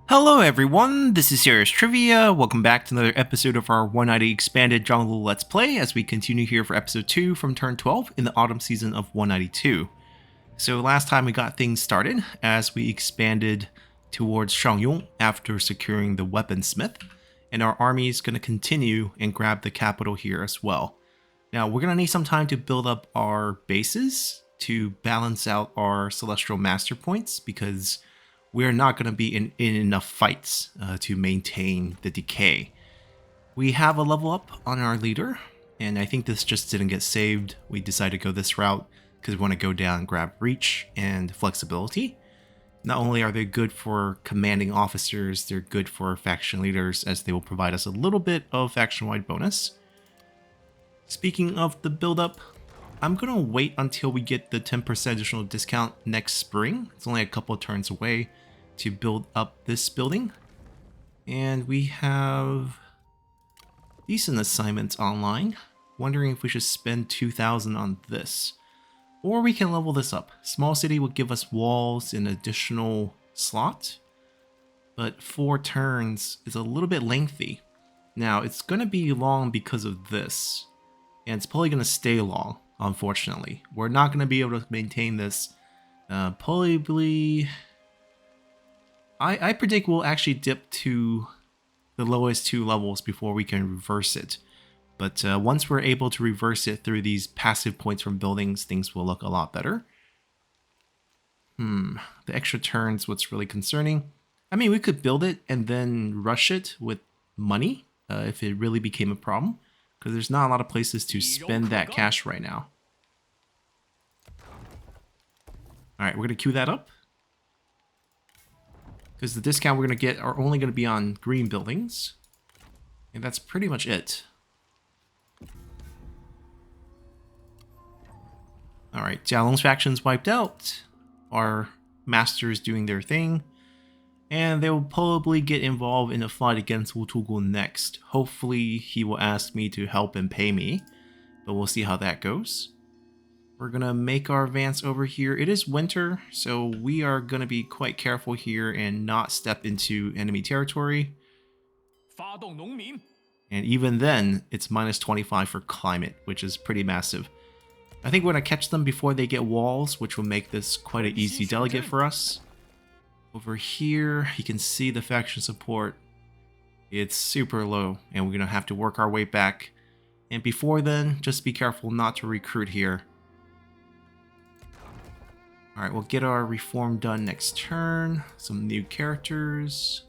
Hello everyone, this is Serious Trivia. Welcome back to another episode of our 190 Expanded Jungle Let's Play as we continue here for episode 2 from turn 12 in the autumn season of 192. So last time we got things started as we expanded towards Shangyong after securing the weaponsmith, and our army is going to continue and grab the capital here as well. Now we're going to need some time to build up our bases to balance out our Celestial Master points because we're not going to be in enough fights to maintain the decay. We have a level up on our leader, and I think this just didn't get saved. We decided to go this route because we want to go down and grab reach and flexibility. Not only are they good for commanding officers, they're good for faction leaders as they will provide us a little bit of faction-wide bonus. Speaking of the build-up, I'm going to wait until we get the 10% additional discount next spring. It's only a couple of turns away to build up this building. And we have decent assignments online. Wondering if we should spend 2,000 on this. Or we can level this up. Small city will give us walls and additional slot. But 4 turns is a little bit lengthy. Now, it's going to be long because of this. And it's probably going to stay long. Unfortunately, we're not going to be able to maintain this. Probably, I predict we'll actually dip to the lowest 2 levels before we can reverse it. But once we're able to reverse it through these passive points from buildings, things will look a lot better. The extra turns, what's really concerning. I mean, we could build it and then rush it with money if it really became a problem. Because there's not a lot of places to spend that cash right now. Alright, we're going to queue that up. Because the discount we're going to get are only going to be on green buildings. And that's pretty much it. Alright, Jialong's faction's wiped out. Our masters doing their thing. And they will probably get involved in a fight against Wutugu next. Hopefully he will ask me to help and pay me. But we'll see how that goes. We're going to make our advance over here. It is winter, so we are going to be quite careful here and not step into enemy territory. And even then, it's minus 25 for climate, which is pretty massive. I think we're going to catch them before they get walls, which will make this quite an easy delegate for us. Over here, you can see the faction support. It's super low, and we're going to have to work our way back. And before then, just be careful not to recruit here. Alright, we'll get our reform done next turn. Some new characters.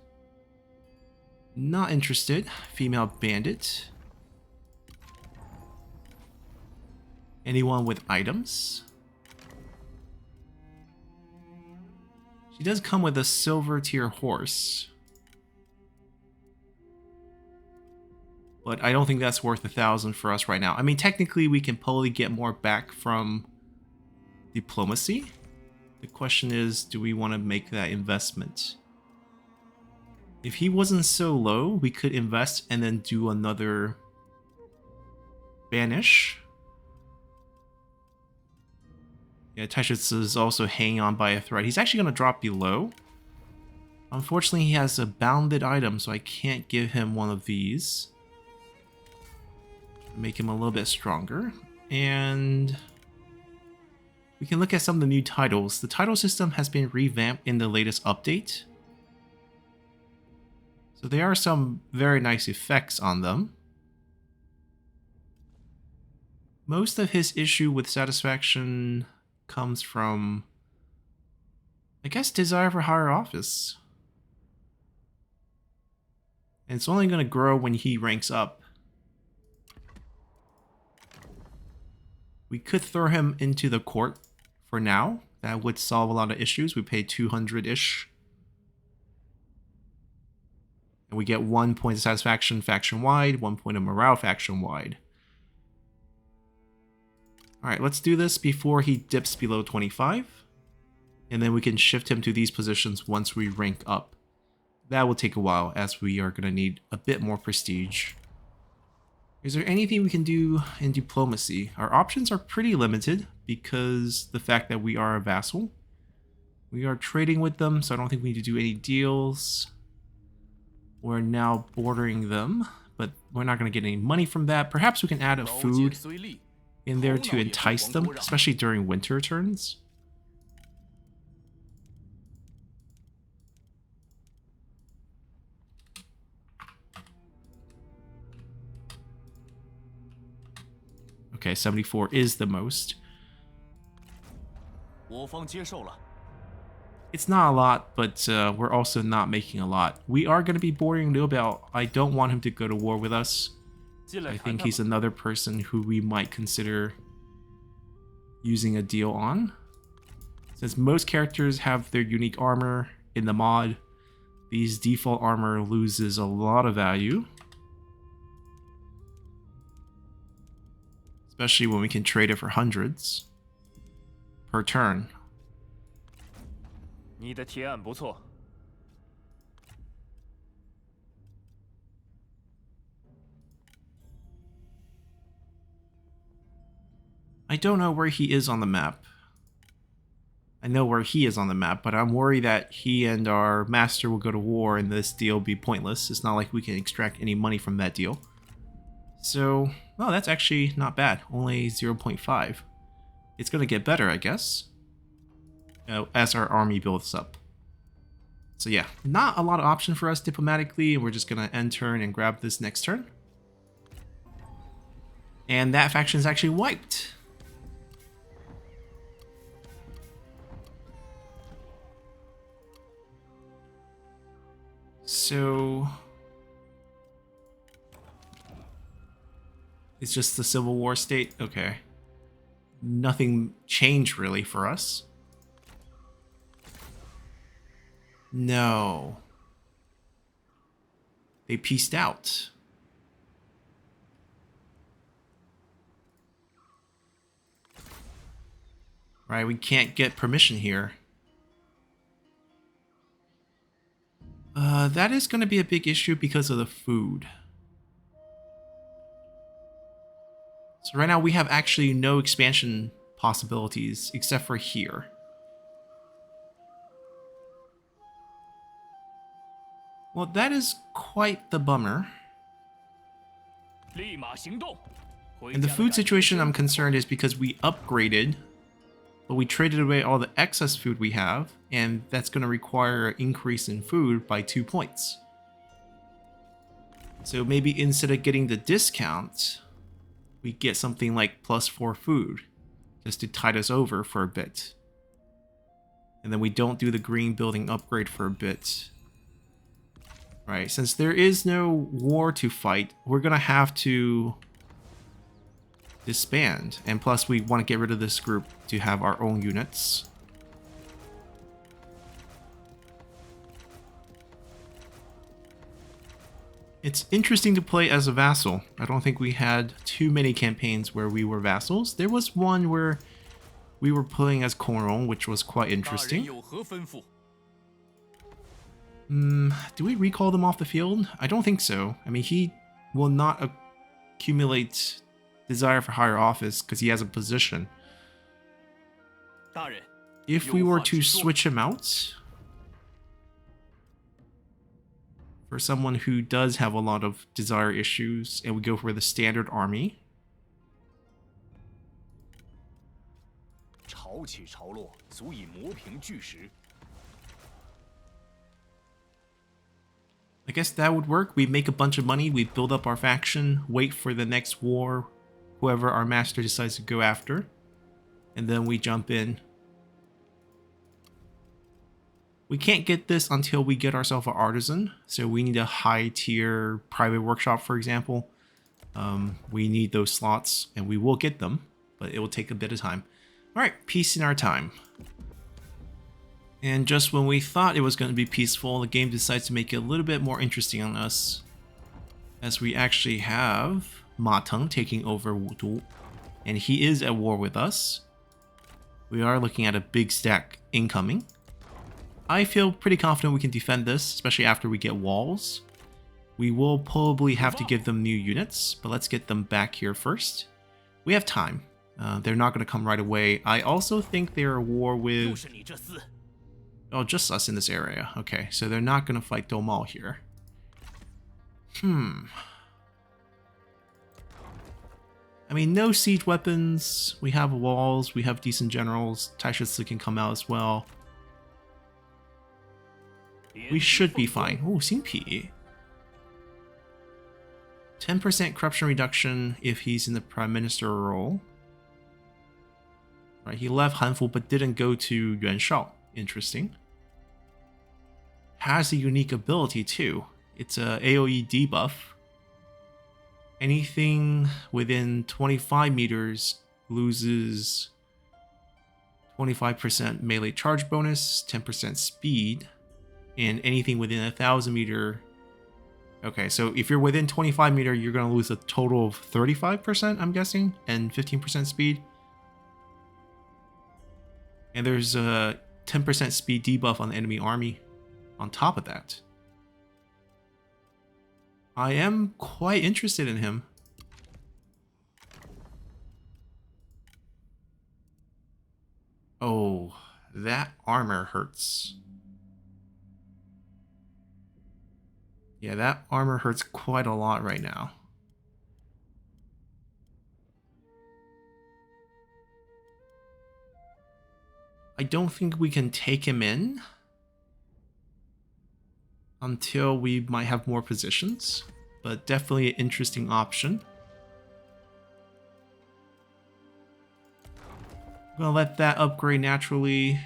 Not interested. Female bandit. Anyone with items? She does come with a silver tier horse. But I don't think that's worth 1,000 for us right now. I mean, technically we can probably get more back from diplomacy. The question is, do we want to make that investment? If he wasn't so low, we could invest and then do another banish. Yeah, Taishitsu is also hanging on by a thread. He's actually going to drop below. Unfortunately, he has a bounded item, so I can't give him one of these. Make him a little bit stronger. And we can look at some of the new titles. The title system has been revamped in the latest update. So there are some very nice effects on them. Most of his issue with satisfaction comes from, I guess, desire for higher office. And it's only going to grow when he ranks up. We could throw him into the court for now. That would solve a lot of issues. We pay 200-ish. And we get 1 point of satisfaction faction-wide, 1 point of morale faction-wide. Alright, let's do this before he dips below 25. And then we can shift him to these positions once we rank up. That will take a while as we are going to need a bit more prestige. Is there anything we can do in diplomacy? Our options are pretty limited because the fact that we are a vassal. We are trading with them, so I don't think we need to do any deals. We're now bordering them, but we're not going to get any money from that. Perhaps we can add a food in there to entice them, especially during winter turns. Okay, 74 is the most. It's not a lot, but we're also not making a lot. We are going to be bordering Liu Biao. I don't want him to go to war with us. I think he's another person who we might consider using a deal on. Since most characters have their unique armor in the mod, these default armor loses a lot of value. Especially when we can trade it for hundreds per turn. 你的提案不错。I don't know where he is on the map. I know where he is on the map, but I'm worried that he and our master will go to war and this deal will be pointless. It's not like we can extract any money from that deal. So, well, that's actually not bad. Only 0.5. It's going to get better, I guess, as our army builds up. So yeah, not a lot of option for us diplomatically, and we're just going to end turn and grab this next turn. And that faction is actually wiped. So it's just the Civil War state? Okay. Nothing changed really for us. No. They pieced out. Right, we can't get permission here. That is going to be a big issue because of the food. So right now we have actually no expansion possibilities except for here. Well, that is quite the bummer. And the food situation I'm concerned is because we upgraded, but we traded away all the excess food we have, and that's going to require an increase in food by 2 points. So maybe instead of getting the discount, we get something like +4 food, just to tide us over for a bit. And then we don't do the green building upgrade for a bit. Right, since there is no war to fight, we're going to have to disband. And plus we want to get rid of this group to have our own units. It's interesting to play as a vassal. I don't think we had too many campaigns where we were vassals. There was one where we were playing as Coron, which was quite interesting. Do we recall them off the field? I don't think so. I mean, he will not accumulate desire for higher office because he has a position. If we were to switch him out for someone who does have a lot of desire issues, and we go for the standard army. I guess that would work. We make a bunch of money, we build up our faction, wait for the next war, whoever our master decides to go after, and then we jump in. We can't get this until we get ourselves an artisan, so we need a high tier private workshop, for example. We need those slots, and we will get them, but it will take a bit of time. Alright, peace in our time. And just when we thought it was going to be peaceful, the game decides to make it a little bit more interesting on us, as we actually have Ma Teng taking over Wudu, and he is at war with us. We are looking at a big stack incoming. I feel pretty confident we can defend this, especially after we get walls. We will probably have to give them new units, but let's get them back here first. We have time. They're not going to come right away. I also think they're at war with... Oh, just us in this area. Okay, so they're not going to fight Domal here. I mean, no siege weapons. We have walls. We have decent generals. Taishitsu can come out as well. We should be fine. Oh, Xingpi. 10% corruption reduction if he's in the prime minister role. Right, he left Hanfu but didn't go to Yuanshao. Interesting. Has a unique ability too. It's a AoE debuff. Anything within 25 meters loses 25% melee charge bonus, 10% speed, and anything within 1,000 meter. Okay, so if you're within 25 meter, you're going to lose a total of 35%, I'm guessing, and 15% speed. And there's a 10% speed debuff on the enemy army on top of that. I am quite interested in him. Oh, that armor hurts. Yeah, that armor hurts quite a lot right now. I don't think we can take him in until we might have more positions, but definitely an interesting option. I'm gonna let that upgrade naturally.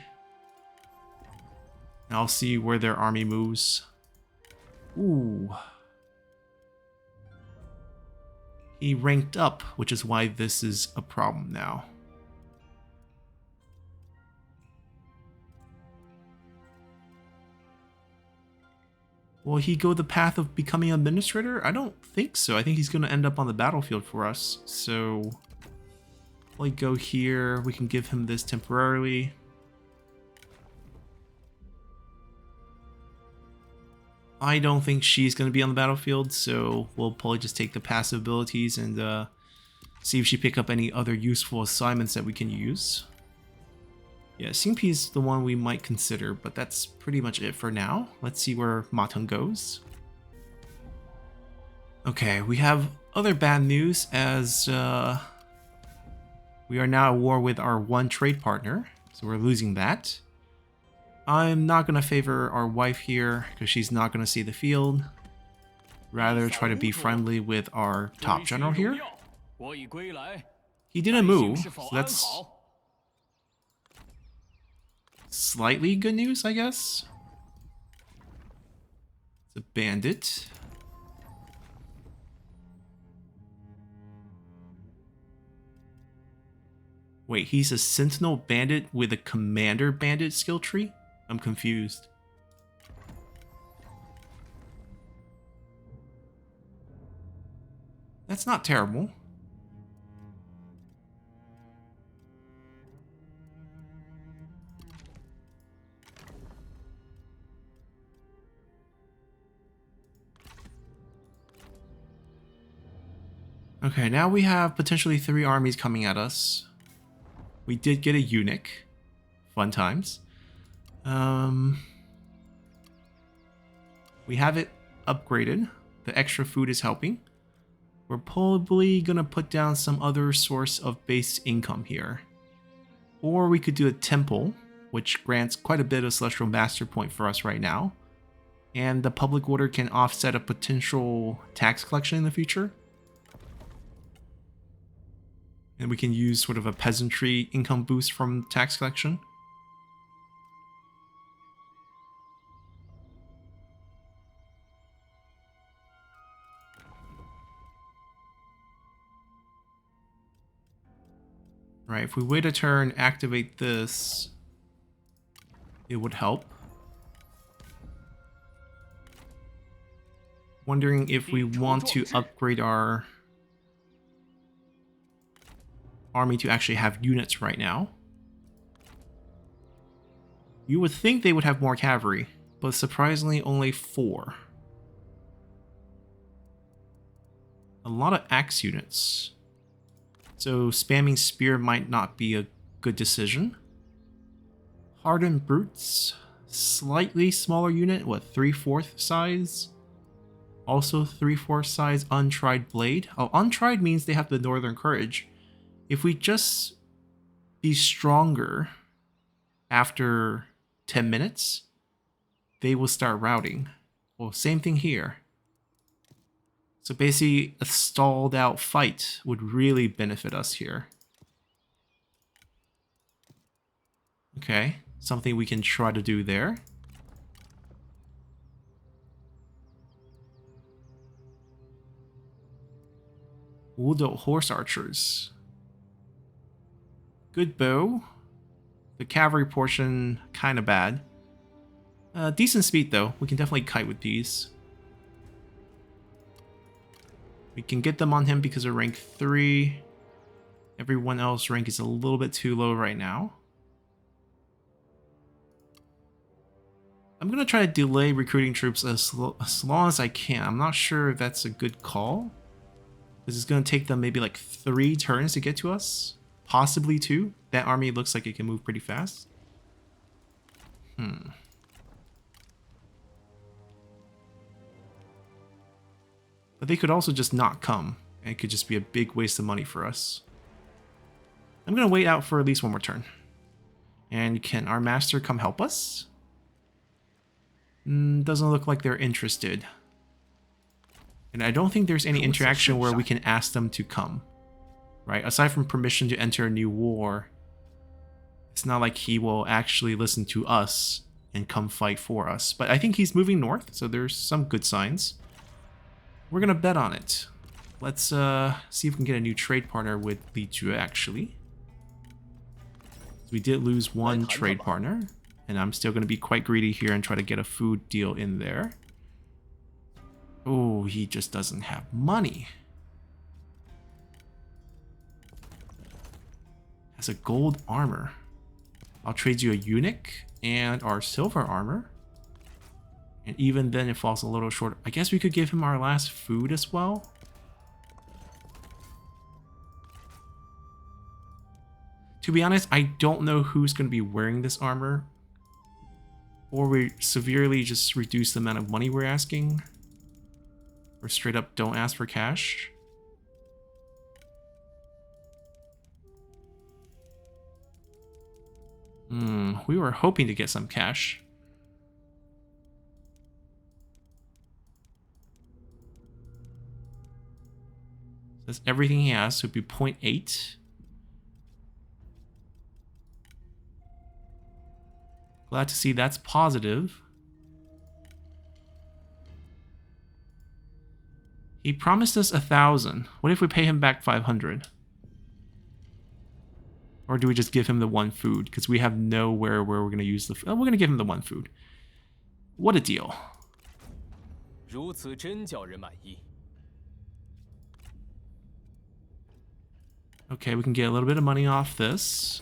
And I'll see where their army moves. Ooh. He ranked up, which is why this is a problem now. Will he go the path of becoming administrator? I don't think so. I think he's going to end up on the battlefield for us. So, we'll go here. We can give him this temporarily. I don't think she's going to be on the battlefield, so we'll probably just take the passive abilities and see if she pick up any other useful assignments that we can use. Yeah, Xingpi is the one we might consider, but that's pretty much it for now. Let's see where Ma Teng goes. Okay, we have other bad news as we are now at war with our one trade partner, so we're losing that. I'm not going to favor our wife here because she's not going to see the field. Rather try to be friendly with our top general here. He didn't move, so that's slightly good news, I guess. It's a bandit. Wait, he's a sentinel bandit with a commander bandit skill tree? I'm confused. That's not terrible. Okay, now we have potentially 3 armies coming at us. We did get a eunuch. Fun times. We have it upgraded. The extra food is helping. We're probably gonna put down some other source of base income here. Or we could do a temple, which grants quite a bit of Celestial Master Point for us right now. And the public order can offset a potential tax collection in the future. And we can use sort of a peasantry income boost from tax collection. Right, if we wait a turn, activate this, it would help. Wondering if we want to upgrade our army to actually have units right now. You would think they would have more cavalry, but surprisingly only 4. A lot of axe units. So spamming spear might not be a good decision. Hardened brutes, slightly smaller unit, what, 3/4 size? Also 3/4 size untried blade. Oh, untried means they have the Northern Courage. If we just be stronger after 10 minutes, they will start routing. Well, same thing here. So basically, a stalled out fight would really benefit us here. Okay, something we can try to do there. Woodle horse archers. Good bow. The cavalry portion, kind of bad. Decent speed though. We can definitely kite with these. We can get them on him because of rank 3. Everyone else rank is a little bit too low right now. I'm going to try to delay recruiting troops as long as I can. I'm not sure if that's a good call. This is going to take them maybe like 3 turns to get to us. Possibly 2. That army looks like it can move pretty fast. But they could also just not come. And it could just be a big waste of money for us. I'm going to wait out for at least one more turn. And can our master come help us? Doesn't look like they're interested. And I don't think there's any interaction where we can ask them to come. Right? Aside from permission to enter a new war, it's not like he will actually listen to us and come fight for us. But I think he's moving north, so there's some good signs. We're going to bet on it. Let's see if we can get a new trade partner with Li Jue, actually. So we did lose one trade partner. And I'm still going to be quite greedy here and try to get a food deal in there. Oh, he just doesn't have money. Has a gold armor. I'll trade you a eunuch and our silver armor. And even then it falls a little short. I guess we could give him our last food as well. To be honest, I don't know who's going to be wearing this armor. Or we severely just reduce the amount of money we're asking. Or straight up don't ask for cash. We were hoping to get some cash. That's everything he has, so it'd be 0.8. Glad to see that's positive. He promised us 1,000. What if we pay him back 500? Or do we just give him the one food? Because we have nowhere where we're going to use the food. Oh, we're going to give him the one food. What a deal. Okay, we can get a little bit of money off this.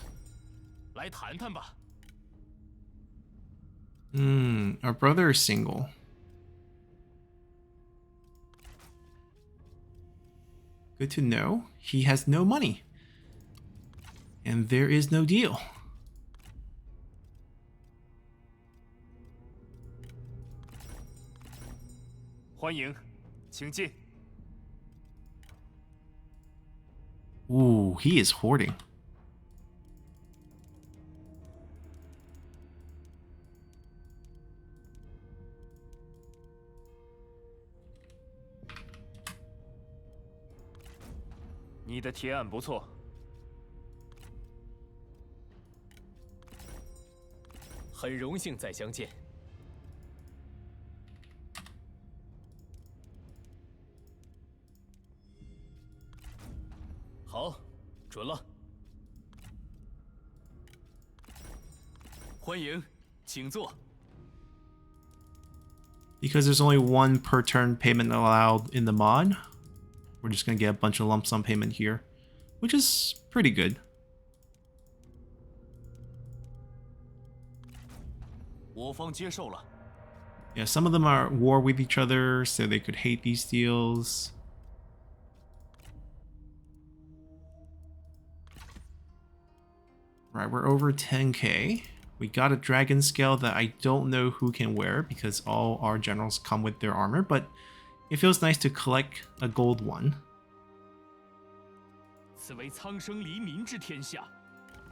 Our brother is single. Good to know. He has no money. And there is no deal. Ooh, he is hoarding. Because there's only one per turn payment allowed in the mod, we're just going to get a bunch of lump sum payment here, which is pretty good. Yeah, some of them are at war with each other, so they could hate these deals. Right, we're over 10k. We got a dragon scale that I don't know who can wear because all our generals come with their armor, but It feels nice to collect a gold one. 此为苍生黎民之天下，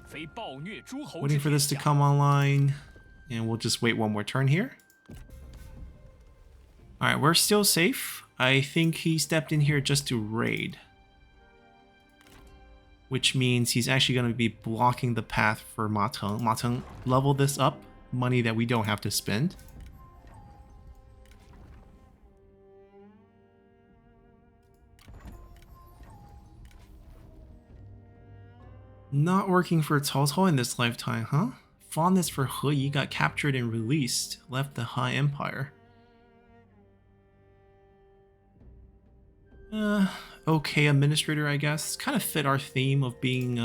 非暴虐诸侯之 Waiting for 天 this to 下。 come online, and we'll just wait one more turn here. Alright, we're still safe. I think he stepped in here just to raid. Which means he's actually going to be blocking the path for Ma Teng. Ma Teng leveled this up, money that we don't have to spend. Not working for Cao Cao in this lifetime, huh? Fondness for He Yi got captured and released, left the Han Empire. Okay administrator, I guess. Kind of fit our theme of being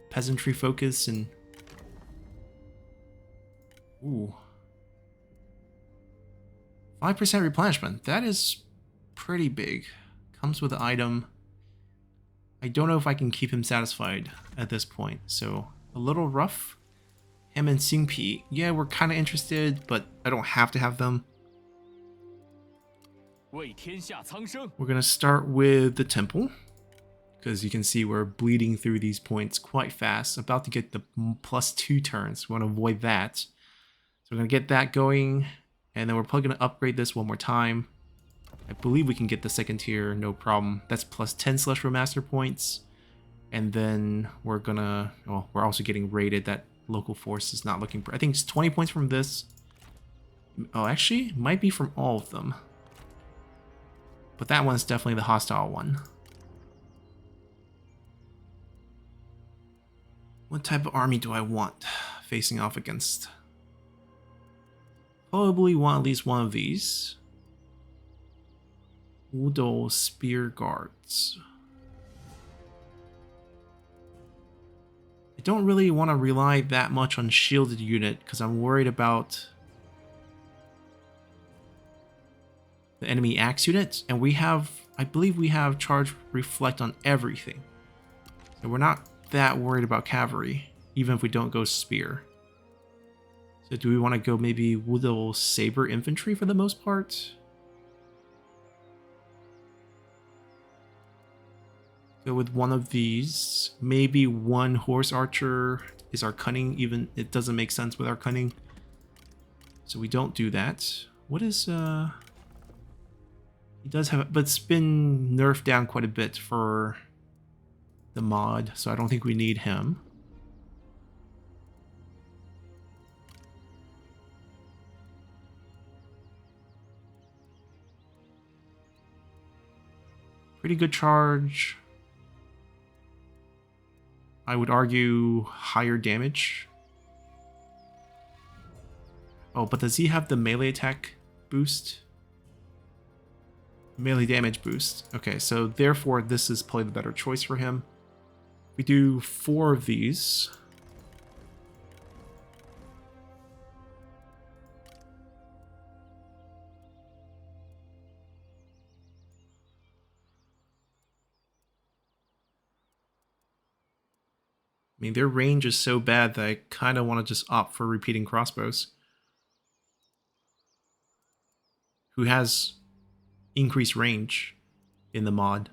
peasantry focused and... Ooh. 5% replenishment. That is pretty big. Comes with the item. I don't know if I can keep him satisfied at this point, so a little rough. Him and Xingpi, yeah, we're kind of interested, but I don't have to have them. 为天下苍生。 We're gonna start with the temple, because you can see we're bleeding through these points quite fast. About to get the +2 turns. We want to avoid that. So we're gonna get that going, and then we're probably gonna upgrade this one more time. I believe we can get the second tier, no problem. That's +10 Celestial Master points. And then we're gonna... Well, we're also getting rated. That local force is not looking... I think it's 20 points from this. Oh, actually, might be from all of them. But that one's definitely the hostile one. What type of army do I want facing off against? Probably want at least one of these. Wudou Spear Guards. I don't really want to rely that much on shielded unit because I'm worried about the enemy axe units, and we have, I believe we have charge reflect on everything. So we're not that worried about cavalry, even if we don't go spear. So do we want to go maybe Wudou Saber Infantry for the most part? Go with one of these. Maybe one horse archer is our cunning, even it doesn't make sense with our cunning. So we don't do that. What is he does have, but it's been nerfed down quite a bit for the mod, so I don't think we need him. Pretty good charge. I would argue higher damage. Oh, but does he have the melee attack boost? Melee damage boost. Okay, so therefore this is probably the better choice for him. We do 4 of these. I mean, their range is so bad that I kind of want to just opt for repeating crossbows. Who has increased range in the mod.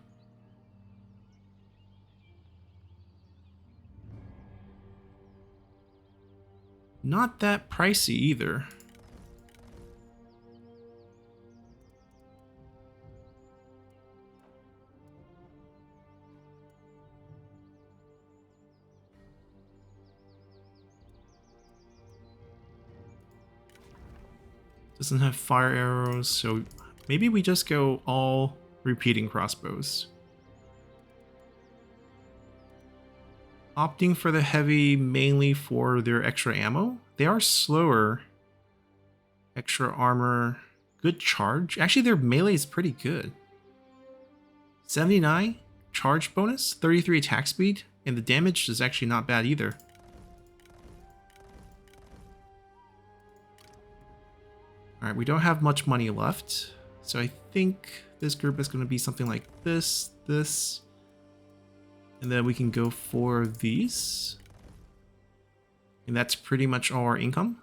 Not that pricey either. Doesn't have fire arrows, so maybe we just go all repeating crossbows. Opting for the heavy mainly for their extra ammo. They are slower. Extra armor. Good charge. Actually, their melee is pretty good. 79 charge bonus, 33 attack speed, and the damage is actually not bad either. Alright, we don't have much money left, so I think this group is going to be something like this, and then we can go for these. And that's pretty much all our income.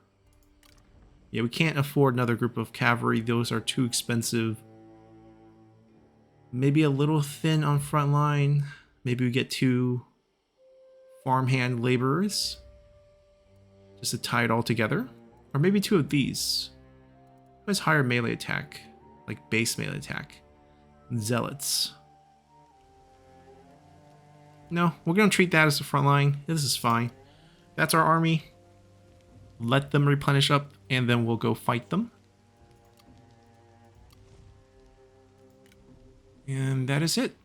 Yeah, we can't afford another group of cavalry, those are too expensive. Maybe a little thin on front line. Maybe we get 2 farmhand laborers just to tie it all together. Or maybe 2 of these. Who has higher melee attack? Like base melee attack. Zealots. No, we're going to treat that as the front line. This is fine. That's our army. Let them replenish up, and then we'll go fight them. And that is it.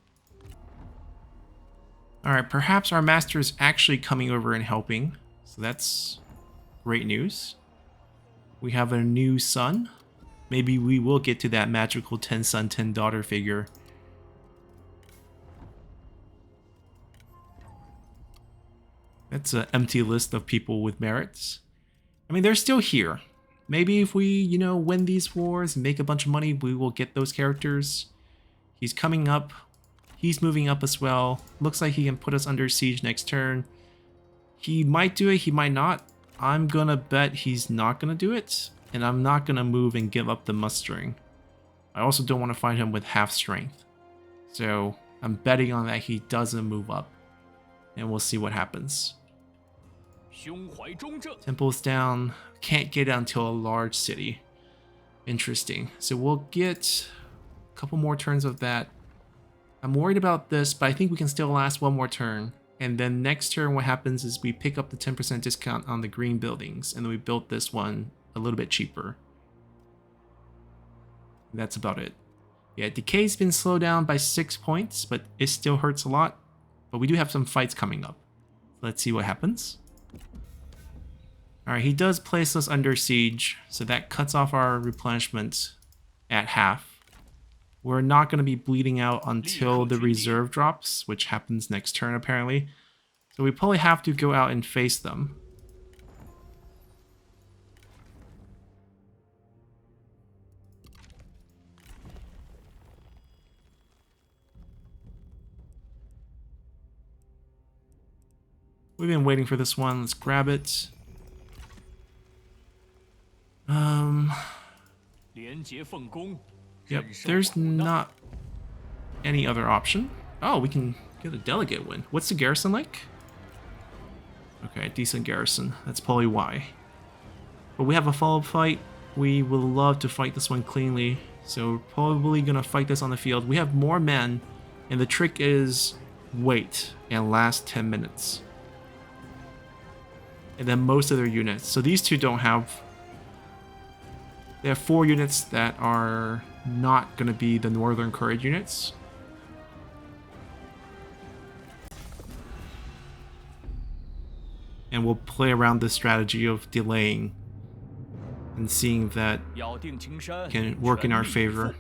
Alright, perhaps our master is actually coming over and helping. So that's great news. We have a new son. Maybe we will get to that magical 10 son, 10 daughter figure. That's an empty list of people with merits. I mean, they're still here. Maybe if we, you know, win these wars and make a bunch of money, we will get those characters. He's coming up. He's moving up as well. Looks like he can put us under siege next turn. He might do it, he might not. I'm gonna bet he's not gonna do it. And I'm not gonna move and give up the mustering. I also don't want to fight him with half strength. So I'm betting on that he doesn't move up. And we'll see what happens. Temple's down. Can't get out until a large city. Interesting. So we'll get a couple more turns of that. I'm worried about this, but I think we can still last one more turn. And then next turn what happens is we pick up the 10% discount on the green buildings. And then we built this one a little bit cheaper. And that's about it. Yeah, decay's been slowed down by 6 points, but it still hurts a lot. But we do have some fights coming up. Let's see what happens. Alright, he does place us under siege, so that cuts off our replenishment at half. We're not going to be bleeding out until the reserve drops, which happens next turn apparently. So we probably have to go out and face them. We've been waiting for this one. Let's grab it. Yep, there's not any other option. Oh, we can get a delegate win. What's the garrison like? Okay, decent garrison. That's probably why. But we have a follow-up fight. We would love to fight this one cleanly. So we're probably going to fight this on the field. We have more men. And the trick is wait and last 10 minutes. And then most of their units. So these two don't have... They have 4 units that are not going to be the Northern Courage units. And we'll play around this strategy of delaying and seeing that can work in our favor.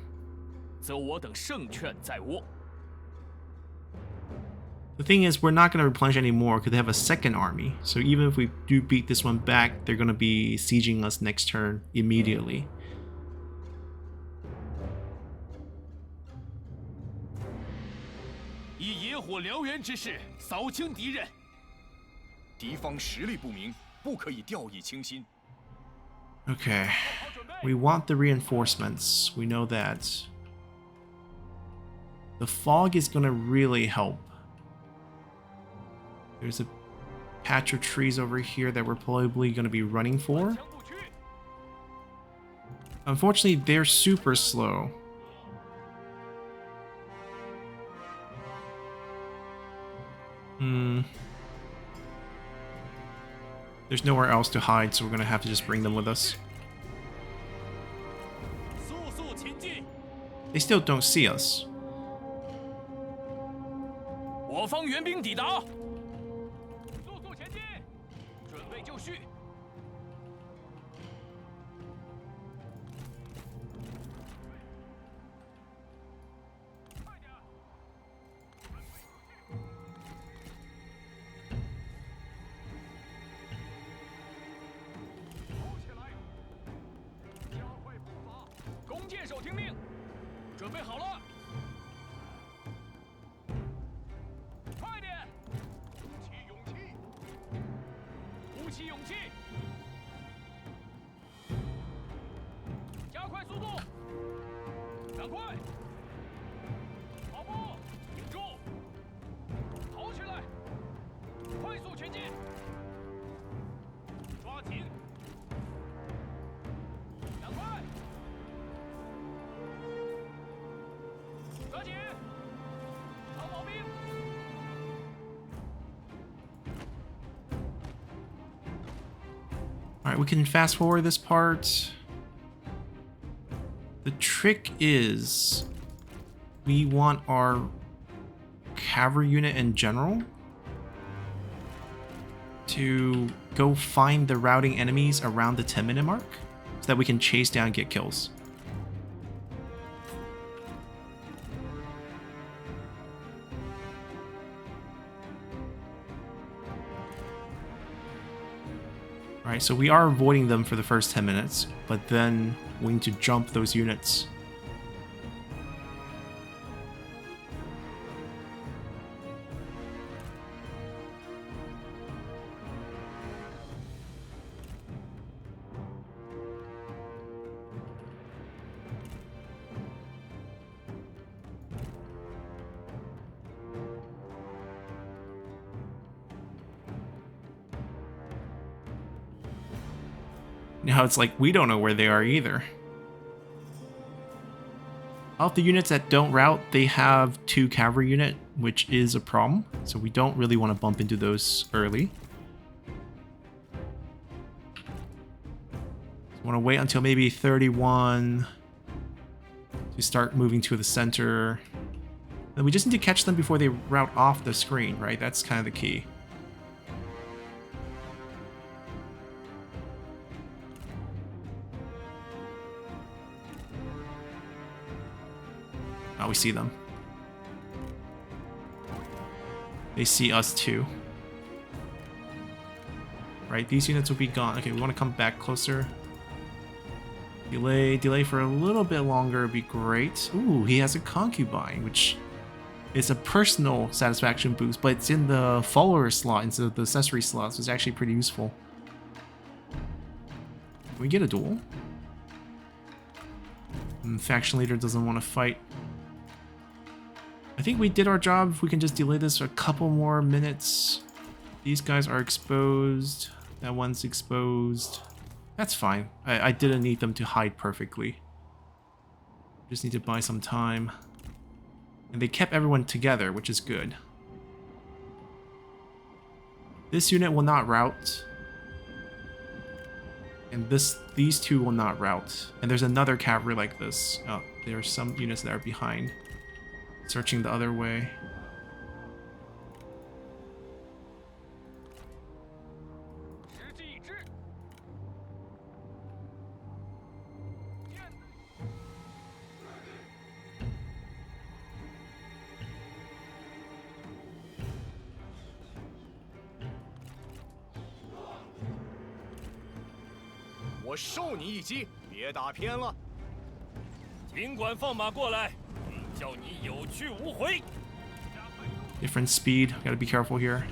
The thing is, we're not going to replenish anymore because they have a second army. So even if we do beat this one back, they're going to be sieging us next turn immediately. Okay, we want the reinforcements. We know that. The fog is going to really help. There's a patch of trees over here that we're probably going to be running for. Unfortunately, they're super slow. There's nowhere else to hide, so we're going to have to just bring them with us. They still don't see us. 快速前进，抓紧，赶快，抓紧，逃跑兵。Alright, we can fast forward this part. The trick is we want our cavalry unit in general to go find the routing enemies around the 10-minute mark so that we can chase down and get kills. Alright, so we are avoiding them for the first 10 minutes, but then we need to jump those units. Now it's like we don't know where they are either. Of the units that don't route, they have 2 cavalry unit, which is a problem. So we don't really want to bump into those early. Want to wait until maybe 31 to start moving to the center. And we just need to catch them before they route off the screen, right? That's kind of the key. Oh, we see them. They see us too. Right, these units will be gone. Okay, we want to come back closer. Delay for a little bit longer would be great. Ooh, he has a concubine, which is a personal satisfaction boost, but it's in the follower slot instead of the accessory slot, so it's actually pretty useful. Can we get a duel? Faction leader doesn't want to fight. I think we did our job. If we can just delay this for a couple more minutes. These guys are exposed. That one's exposed. That's fine. I didn't need them to hide perfectly. Just need to buy some time. And they kept everyone together, which is good. This unit will not route. And these 2 will not route. And there's another cavalry like this. Oh, there are some units that are behind. Searching the other way.我受你一击，别打偏了。尽管放马过来，叫你有去无回。 Different speed. Gotta be careful here.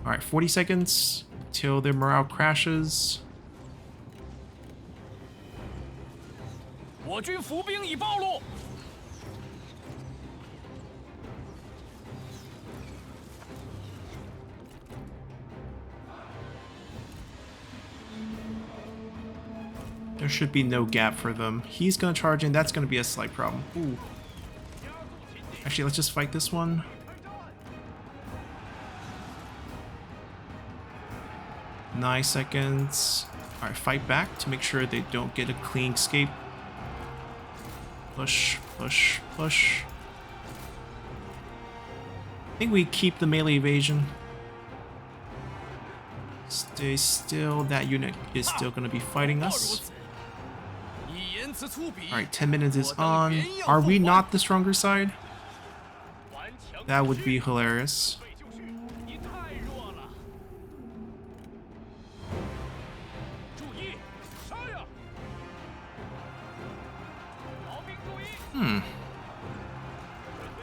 Alright, 40 seconds till their morale crashes. 我军伏兵已暴露。 There should be no gap for them. He's gonna charge in. That's gonna be a slight problem. Ooh. Actually, let's just fight this one. Nine seconds. Alright, fight back to make sure they don't get a clean escape. Push, push, push. I think we keep the melee evasion. Stay still. That unit is still gonna be fighting us. Alright, 10 minutes is on. Are we not the stronger side? That would be hilarious.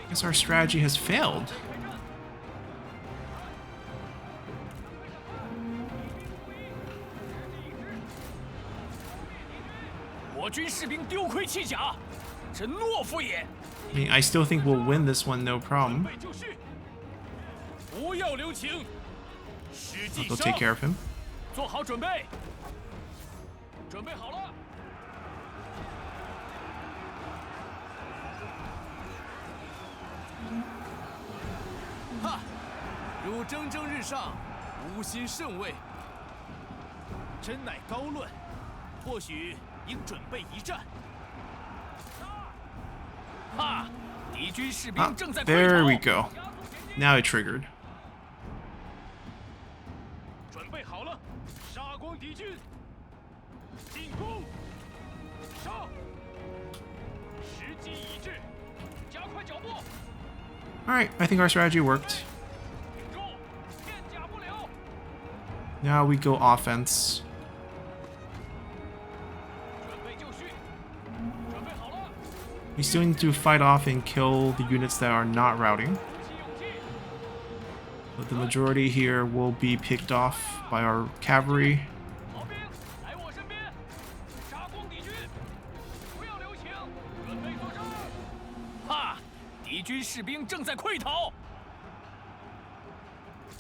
Guess our strategy has failed. 军士兵丢盔弃甲，真懦夫也！ I mean, I still think we'll win this one, no 准 problem. 备就绪，不要留情，实际 I'll 上 take care of him. 做好准备，准备好了。哈，如蒸蒸日上，无心甚慰。真乃高论，或许应准备一战。哈，敌军士兵 Ah, 正在 there we 溃逃 go. Now it triggered. 准备好了，杀光敌军，进攻，杀！时机已至，加快脚步， Alright, I think our strategy worked. 挺住，片甲不留。 Now we go offense. 准备就绪，准备好了， We still need to fight off and kill the units that are not routing. 鼓起勇气， But the majority here will be picked off by our cavalry. 逃兵来我身边，杀光敌军，不要留情，准备作战。哈，敌军士兵正在溃逃，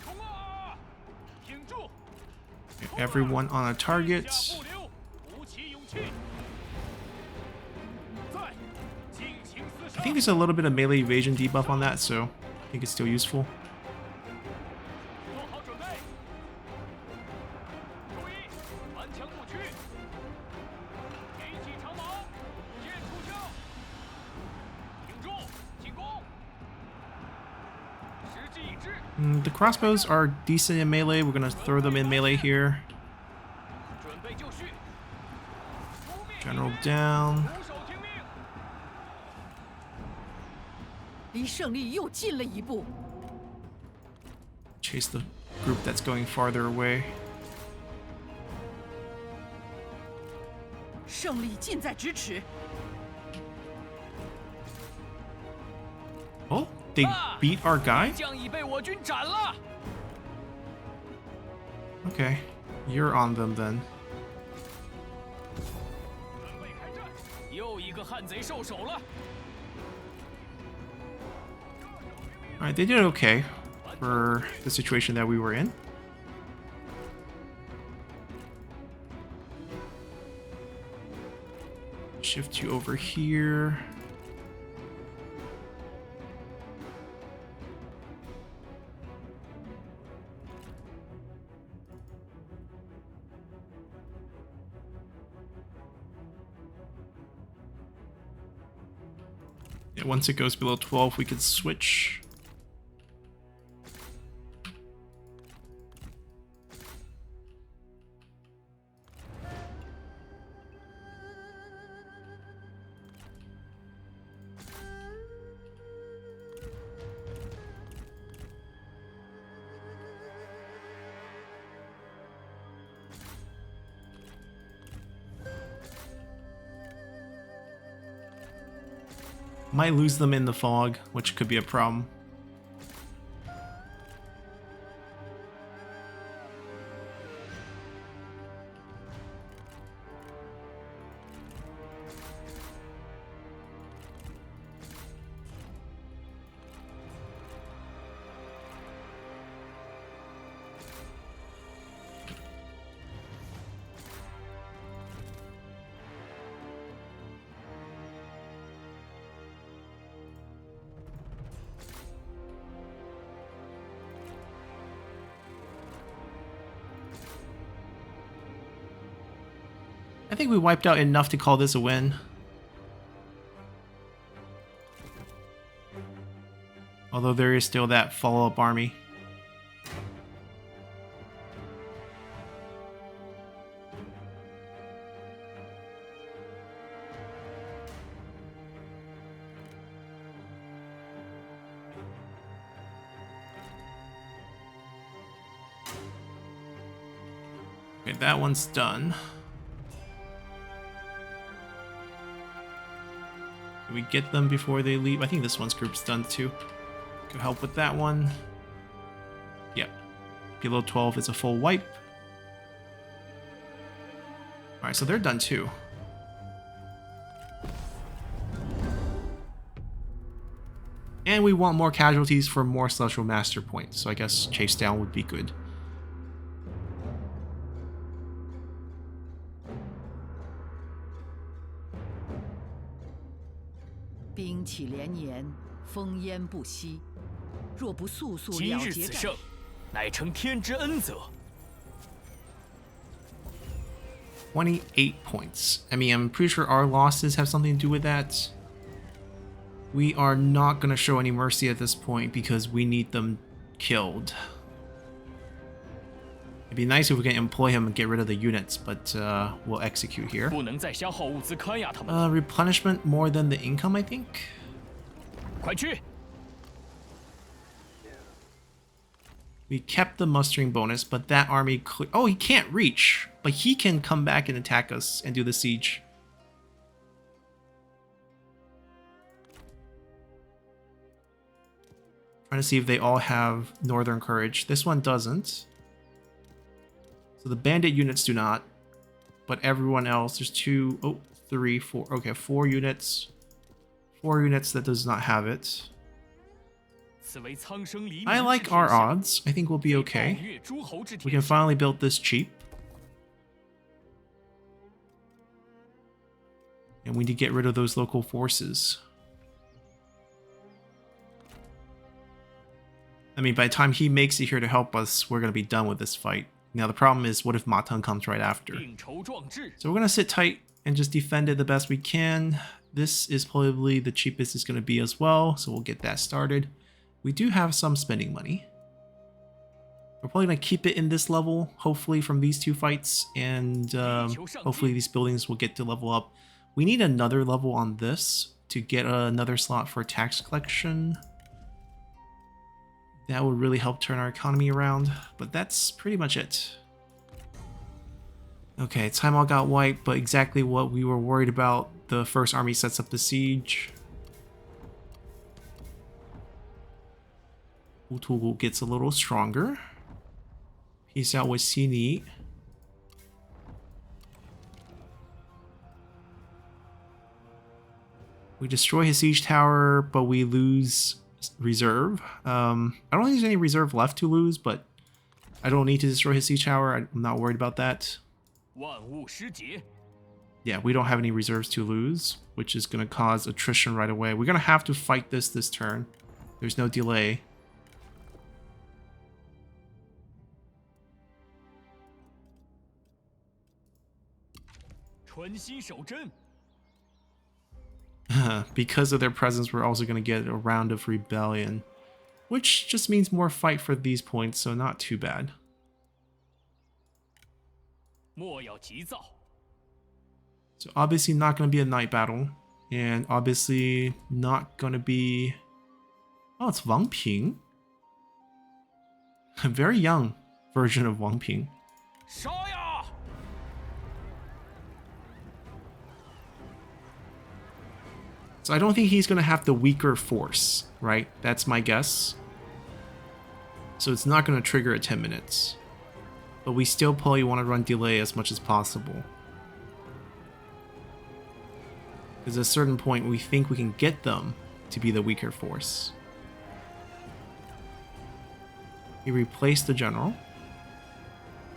冲啊！挺住！ Everyone on a 片 target. 甲不留，鼓起勇气。在，进行厮 I 杀。 think there's a little bit of melee evasion debuff on that, so I think it's still useful. 做好准备。注意，顽强不屈。提起长矛，剑出鞘。挺住，进攻。时机已至， The crossbows are decent in melee. We're gonna throw them in melee here. 准备就绪。扑灭敌 General 军 down. 俯首听命。 离胜利又近了一步。 Chase the group that's going farther away. 胜利近在咫尺。 Oh, they beat our guy? 将已被我军斩了。 Okay, you're on them then. 准备开战。又一个汉贼受首了。 Alright, they did okay for the situation that we were in. Shift you over here. Yeah, once it goes below 12, we can switch. Might lose them in the fog, which could be a problem. I think we wiped out enough to call this a win. Although there is still that follow-up army. Okay, that one's done. Can we get them before they leave? I think this one's group's done too. Could help with that one. Yep. Below 12 is a full wipe. Alright, so they're done too. And we want more casualties for more Celestial Master points, so I guess chase down would be good.兵器连年，烽烟不息。若不速速今了结战日此胜，乃承天之恩泽。 28 points. I mean, I'm pretty sure our losses have something to do with that. We are not going to show any mercy at this point because we need them killed. It'd be nice if we can employ him and get rid of the units, but we'll execute here. 不能再消耗物资看压他们了。 Replenishment more than the income, I think. 快去！ We kept the mustering bonus, but that army could... Oh, he can't reach, but he can come back and attack us and do the siege. Trying to see if they all have Northern Courage. This one doesn't. So the bandit units do not, but everyone else, there's 2, oh, 3, 4, okay, 4 units. 4 units that does not have it. I like our odds. I think we'll be okay. We can finally build this cheap. And we need to get rid of those local forces. I mean, by the time he makes it here to help us, we're going to be done with this fight. Now, the problem is, what if Ma Teng comes right after? So we're going to sit tight and just defend it the best we can. This is probably the cheapest it's going to be as well, so we'll get that started. We do have some spending money. We're probably going to keep it in this level, hopefully from these 2 fights, and hopefully these buildings will get to level up. We need another level on this to get another slot for tax collection. That would really help turn our economy around, but that's pretty much it. Okay, time all got wiped, but exactly what we were worried about. The first army sets up the siege. E02 gets a little stronger. Peace out with Sini. We destroy his siege tower, but we lose reserve. I don't think there's any reserve left to lose, but I don't need to destroy his siege tower. I'm not worried about that. Yeah, we don't have any reserves to lose, which is going to cause attrition right away. We're going to have to fight this turn. There's no delay. Because of their presence, we're also going to get a round of rebellion, which just means more fight for these points, so not too bad. So obviously not going to be a night battle, and obviously not going to be... Oh, it's Wang Ping. A very young version of Wang Ping. So I don't think he's going to have the weaker force, right? That's my guess. So it's not going to trigger at 10 minutes. But we still probably want to run delay as much as possible. Because at a certain point we think we can get them to be the weaker force. He replaced the general.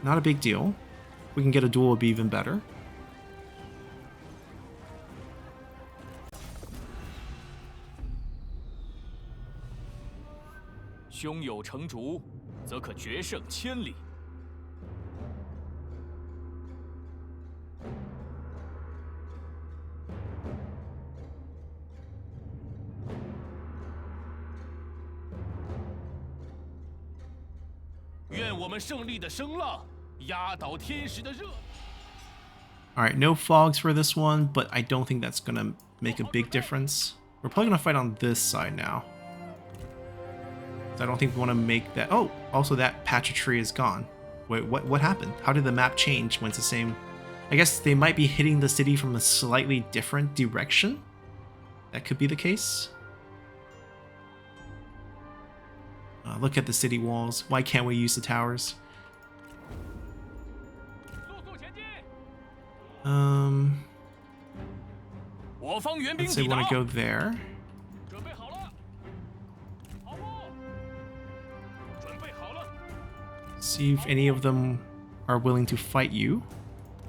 Not a big deal. If we can get a duel, it would be even better. Alright, no fogs for this one, but I don't think that's going to make a big difference. We're probably going to fight on this side now. I don't think we want to make that... Oh, also that patch of tree is gone. Wait, what happened? How did the map change when it's the same? I guess they might be hitting the city from a slightly different direction. That could be the case. Look at the city walls. Why can't we use the towers? Let's say we want to go there. See if any of them are willing to fight you.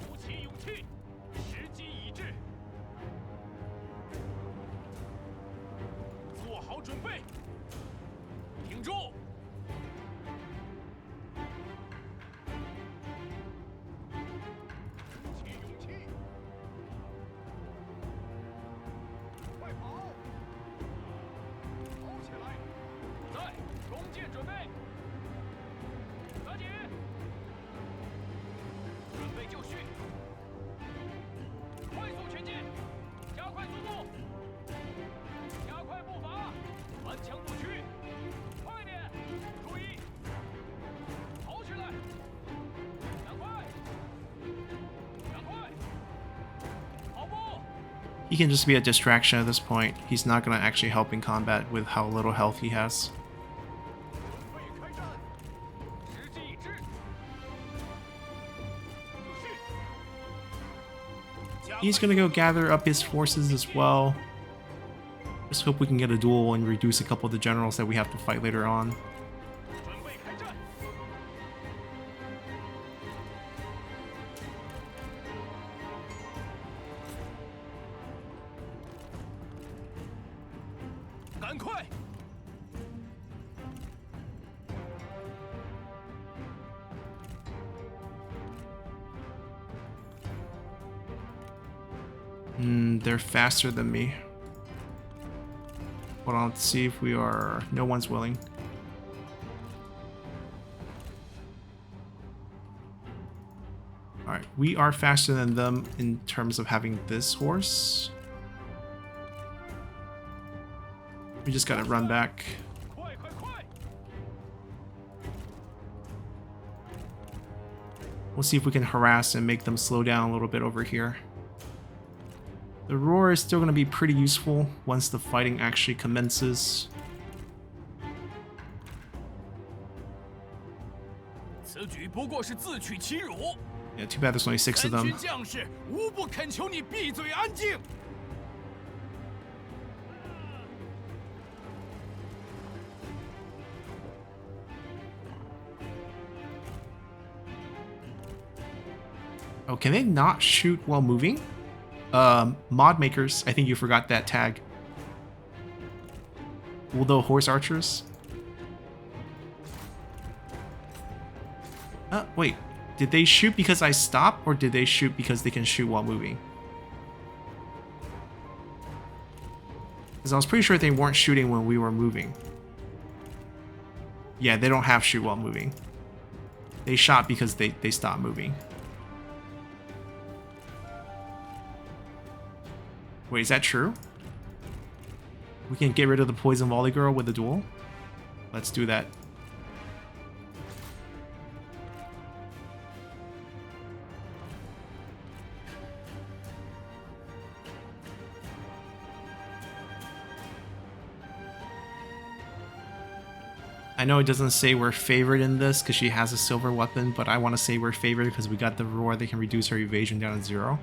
鼓起勇气，时机已至，做好准备，挺住！鼓起勇气，快跑！跑起来！在，弓箭准备，抓紧！ 准备就绪，快速前进，加快速度，加快步伐，顽强不屈，快点，注意，跑起来，赶快，赶快，跑步。 He can just be a distraction at this point. He's not going to actually help in combat with how little health he has. 准备开战，时机已至。 He's gonna go gather up his forces as well. Just hope we can get a duel and reduce a couple of the generals that we have to fight later on. 准备开战，赶快！ They're faster than me. Hold on, let's see if we are... No one's willing. Alright, we are faster than them in terms of having this horse. We just gotta run back. 快快快！ We'll see if we can harass and make them slow down a little bit over here. The roar is still going to be pretty useful once the fighting actually commences. 此举不过是自取其辱。 Yeah, too bad there's only 6 of 全 them. 军将士无不恳求你闭嘴安静。 Oh, can they not shoot while moving? Mod makers, I think you forgot that tag. Will the horse archers? Wait. Did they shoot because I stopped, or did they shoot because they can shoot while moving? Because I was pretty sure they weren't shooting when we were moving. Yeah, they don't have shoot while moving. They shot because they stopped moving. Wait, is that true? We can get rid of the poison volley girl with a duel? Let's do that. I know it doesn't say we're favored in this because she has a silver weapon, but I want to say we're favored because we got the roar that can reduce her evasion down to 0.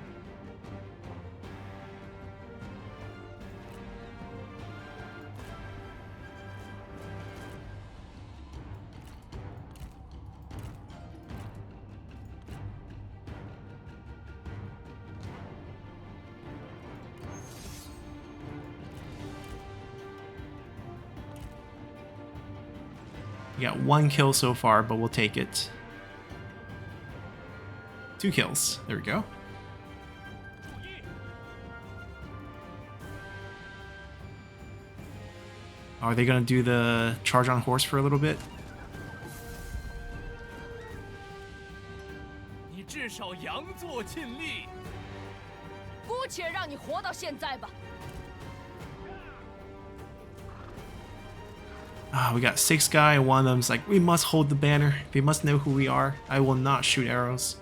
We got 1 kill so far, but we'll take it. 2 kills. There we go. 注意， Are they gonna do the charge on horse for a little bit? 你至少佯作尽力。 姑且让你活到现在吧。 We got 6 guy, and one of them's like, we must hold the banner. They must know who we are. I will not shoot arrows.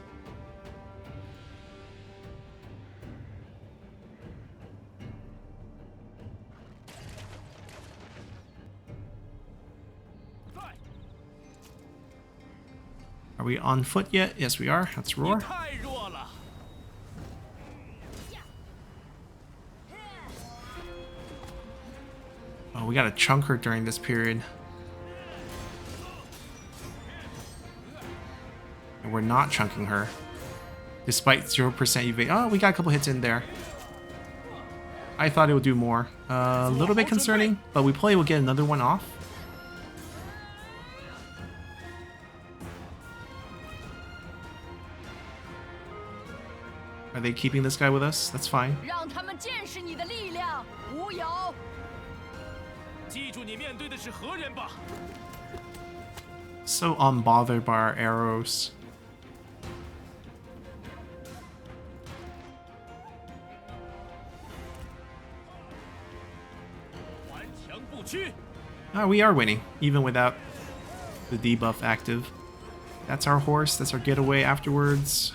Are we on foot yet? Yes, we are. Let's 你 roar. 太弱了。 Oh, we gotta chunk her during this period. But we're not chunking her. Despite 0% evade. Oh, we got a couple hits in there. I thought it would do more. A little bit concerning, but we probably will get another one off. Are they keeping this guy with us? That's fine. 让他们见识你的力量，无有。记住你面对的是何人吧。 So unbothered by our arrows. 顽强不屈。 We are winning, even without the debuff active. That's our horse, that's our getaway afterwards.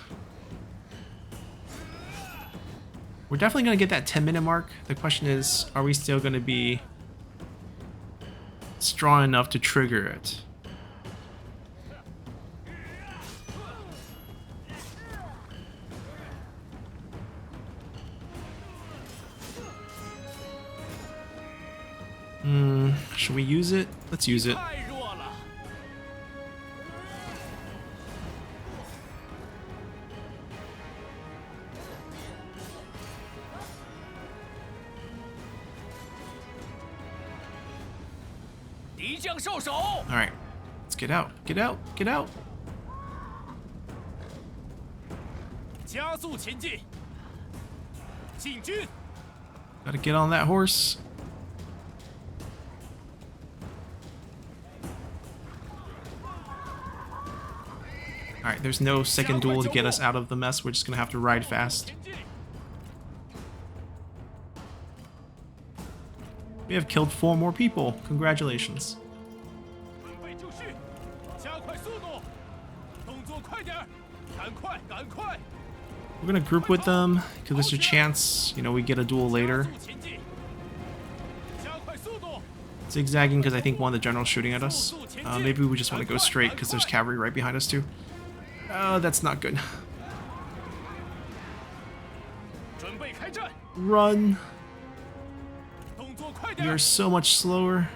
We're definitely going to get that 10-minute mark. The question is, are we still going to be strong enough to trigger it? Should we use it? Let's use it. 太弱了。 敌将受手。 Alright, let's get out, get out, get out. 加速前进。进军。 Gotta get on that horse. Alright, there's no second duel to get us out of the mess. We're just gonna have to ride fast. 前进。 We have killed 4 more people. Congratulations. 准备就绪，加快速度，动作快点儿，赶快，赶快！ We're gonna group with them because there's a chance, you know, we get a duel later. 加速前进，加快速度， Zigzagging because I think one of the generals shooting at us. Maybe we just want to go straight because there's cavalry right behind us too. That's not good. 准备开战， Run. 动作快点 You're 儿， so much slower.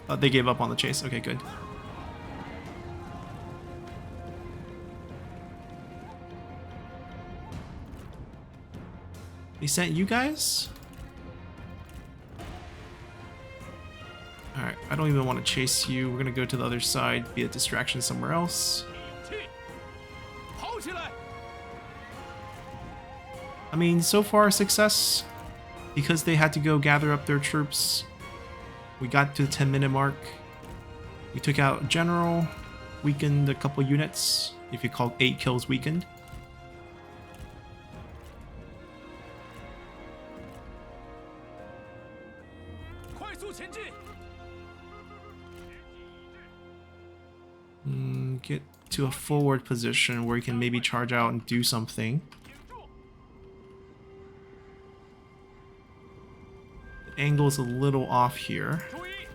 They gave up on the chase. Okay, good. They sent you guys? Alright, I don't even want to chase you. We're gonna go to the other side, be a distraction somewhere else. 勇气，跑起来！ I mean, so far success. Because they had to go gather up their troops. We got to the 10-minute mark. We took out a general, weakened a couple units. If you call 8 kills weakened. Get to a forward position where you can maybe charge out and do something. The angle is a little off here. 注意，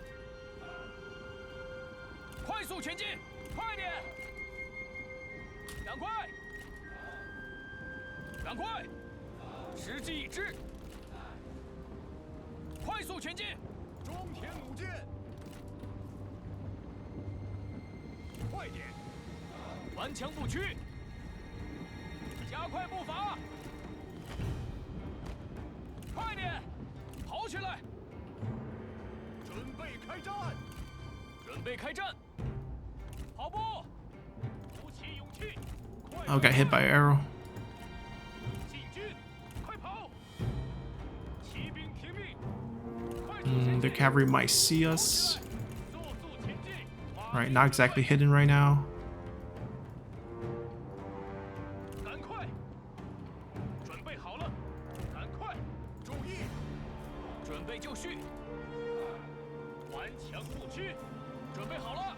快速前进，快点，赶快，赶快，时机已至，快速前进，中田弩箭，快点，顽强不屈，加快步伐，快点。 跑起来！准备开战！准备开战！跑步！鼓起勇气！ Oh, got hit by an arrow. 进军！快跑！骑兵听命！快速前 Their 进！ cavalry might see us. 速速前进！ Right, not exactly hidden right now. 赶快！准备好了！赶快！注意！ 准备就绪，顽强不屈，准备好了，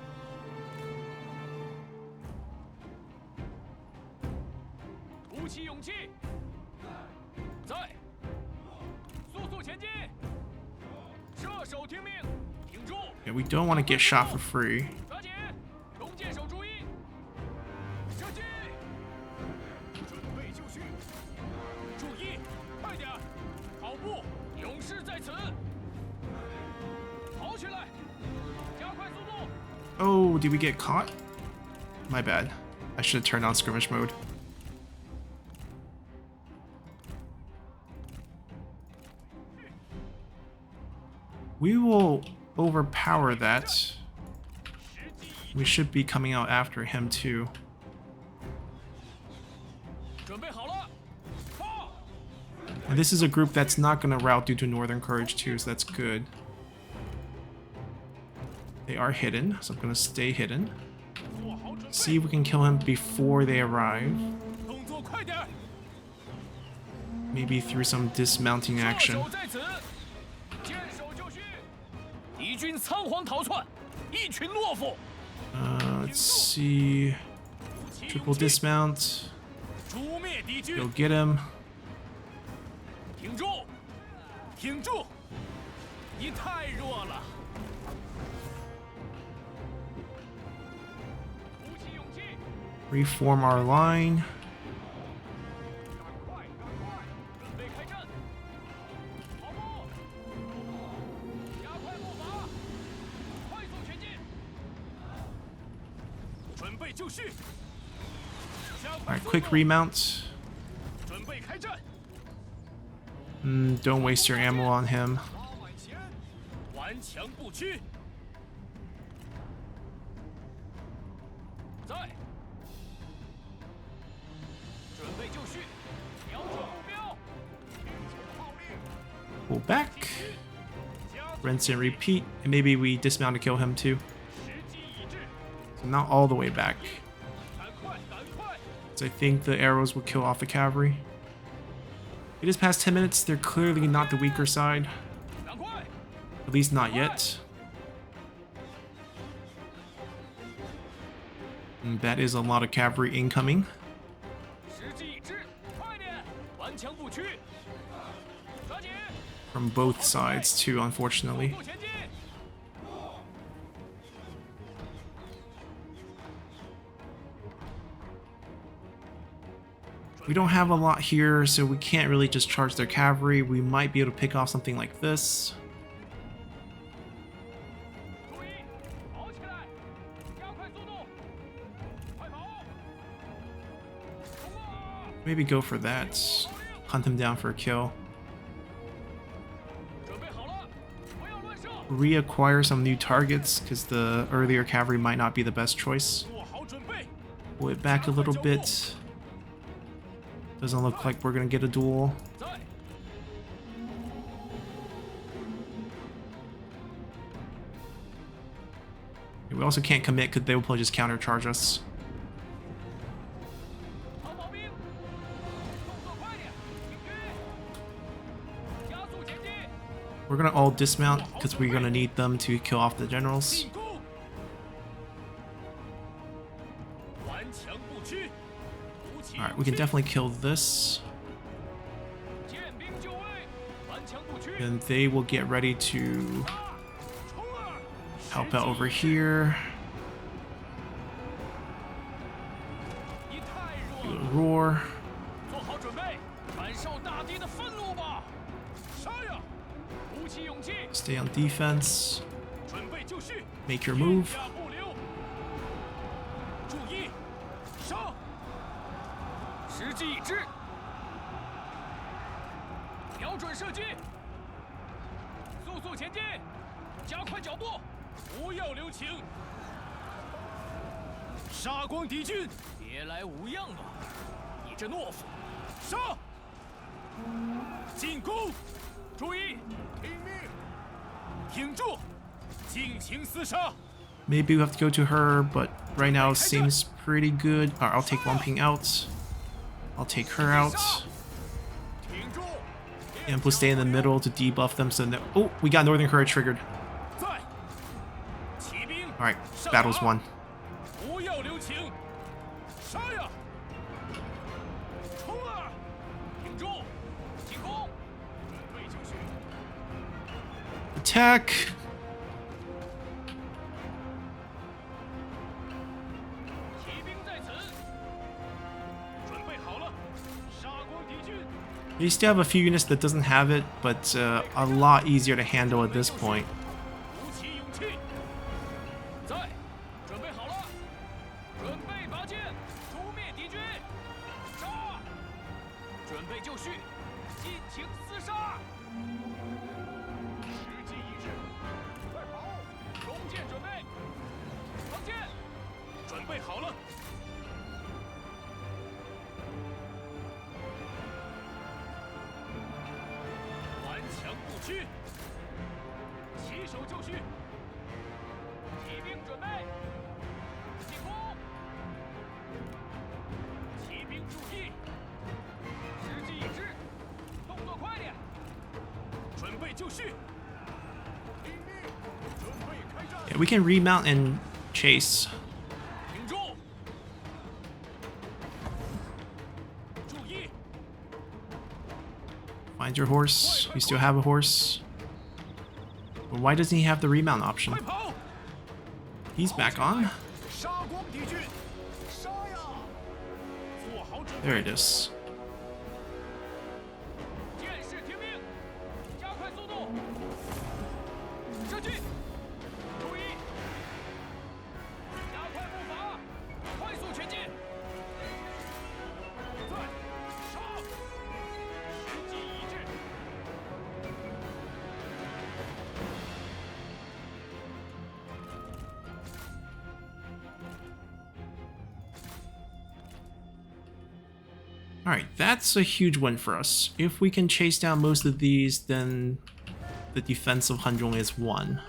鼓起勇气，在，速速前进，射手听命，挺住， Yeah, we don't want to get shot for free. 抓紧，弓箭手注意，射击，准备就绪，注意，快点，跑步。 勇士在此，跑起来，加快速度。 Oh, did we get caught? My bad. I should have turned on skirmish mode. We will overpower that. We should be coming out after him too. 准备好了，放！ And this is a group that's not going to rout due to Northern Courage too, so that's good. They are hidden, so I'm going to stay hidden. 做好准备， See if we can kill him before they arrive. 动作快点！ Maybe through some dismounting 射 action. 手在此，见手就绪。敌军仓皇逃窜，一群懦夫。 Let's see. Triple dismount. 诛灭敌军！ Go get him. 挺住，挺住！你太弱了。鼓起勇气， Reform our line. 准备开战。跑步，加快步伐，快速前进。准备就绪。加快 Alright, 速 quick 度 remount. 准备开战。 Don't waste your ammo on him. 拉满前，顽强不屈。在，准备就绪，瞄准目标，并且号令， Pull back. 加速 Rinse and repeat. And maybe we dismount to kill him too. 时机已至， So not all the way back. 赶快，赶快！ So I think the arrows will kill off the cavalry. It is past 10 minutes. They're clearly not the weaker side. 赶快！ At least not yet. And that is a lot of cavalry incoming. 时机已至，快点，顽强不屈，抓紧， From both sides too, unfortunately. 速前进。 We don't have a lot here, so we can't really just charge their cavalry. We might be able to pick off something like this. 注意，跑起来，加快速度，快跑！冲啊！ Maybe go for that. Hunt him down for a kill. 准备好了，不要乱射， Reacquire some new targets, because the earlier cavalry might not be the best choice. 做好准备。 Pull it back a little bit. Doesn't look like we're gonna get a duel. 在， We also can't commit because they will probably just countercharge us. 逃跑兵，动作快点，挺狙，加速前进， We're gonna all dismount because we're gonna need them to kill off the generals. 进攻！顽强不屈，鼓起 Alright, 勇 we can 气， definitely kill this. 见兵就位，顽强不屈， And they will get ready to 冲啊！ help out over here. 你太弱 Do 了， a roar. 做好准备，感受大地的愤怒吧！杀呀！鼓起勇气， Stay on defense. 准备就绪， Make your move. 天下不留。注意，杀！时机已至，瞄准射击，速速前进，加快脚步，不要留情。杀光敌军，别来无恙啊！你这懦夫！杀！进攻！注意，拼命！挺住！尽情厮杀！ Maybe we have to go to her, but right now it seems pretty good. Alright, I'll take Wang Ping out. I'll take her out. 挺住！ And we'll stay in the middle to debuff them so no— oh, we got Northern Courage triggered. 在！骑兵！ Alright, battle's won. 不要留情！杀呀！冲啊！挺住！进攻！准备就绪！ Attack! 骑兵在此，准备好了，杀光敌军！ You still have a few units that doesn't have it, but a lot easier to handle at this point. 鼓起勇气！在，准备好了，准备拔剑！好了，顽强不屈，起手就绪，骑兵准备，进攻，骑兵注意，时机已至，动作快点，准备就绪，听命，准备开战， Yeah, we can remount and chase. 挺住，注意， Find your horse. You still have a horse. Well, why doesn't he have the remount option? 快跑！ He's back on. 杀光敌军，杀呀！做好准备。 There it is. 剑士听命，加快速度，射击，注意，加快步伐，快速前进。在，杀！时机已至。 Alright, that's a huge win for us. If we can chase down most of these, then the defense of Hanzhong is 1.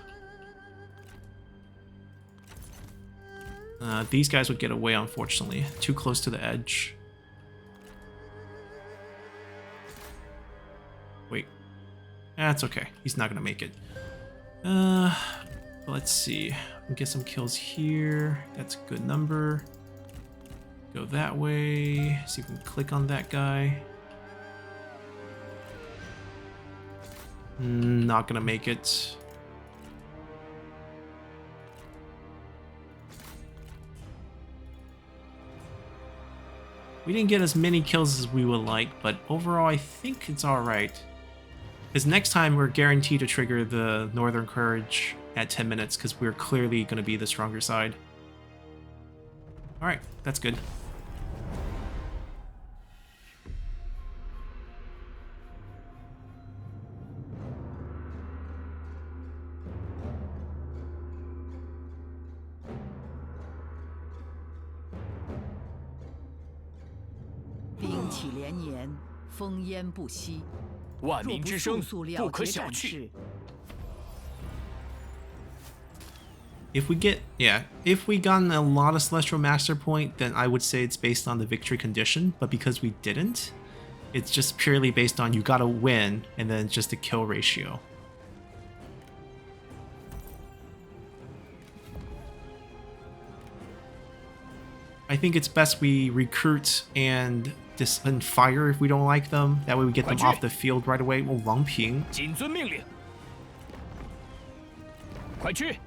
These guys would get away, unfortunately. Too close to the edge. Wait. That's okay. He's not gonna make it. Let's see. We'll get some kills here. That's a good number. Go that way. See if we can click on that guy. Not gonna make it. We didn't get as many kills as we would like, but overall I think it's alright. Because next time we're guaranteed to trigger the Northern Courage at 10 minutes because we're clearly going to be the stronger side. Alright, that's good.兵起连年，烽烟不息。万若不民之声速速不可了结战小觑。事， If we gotten a lot of Celestial Master Point, then I would say it's based on the victory condition, but because we didn't, it's just purely based on you gotta win, and then just the kill ratio. I think it's best we recruit and fire if we don't like them. That way we get them off the field right away. Well, Wang Ping. 谨遵命令，快去！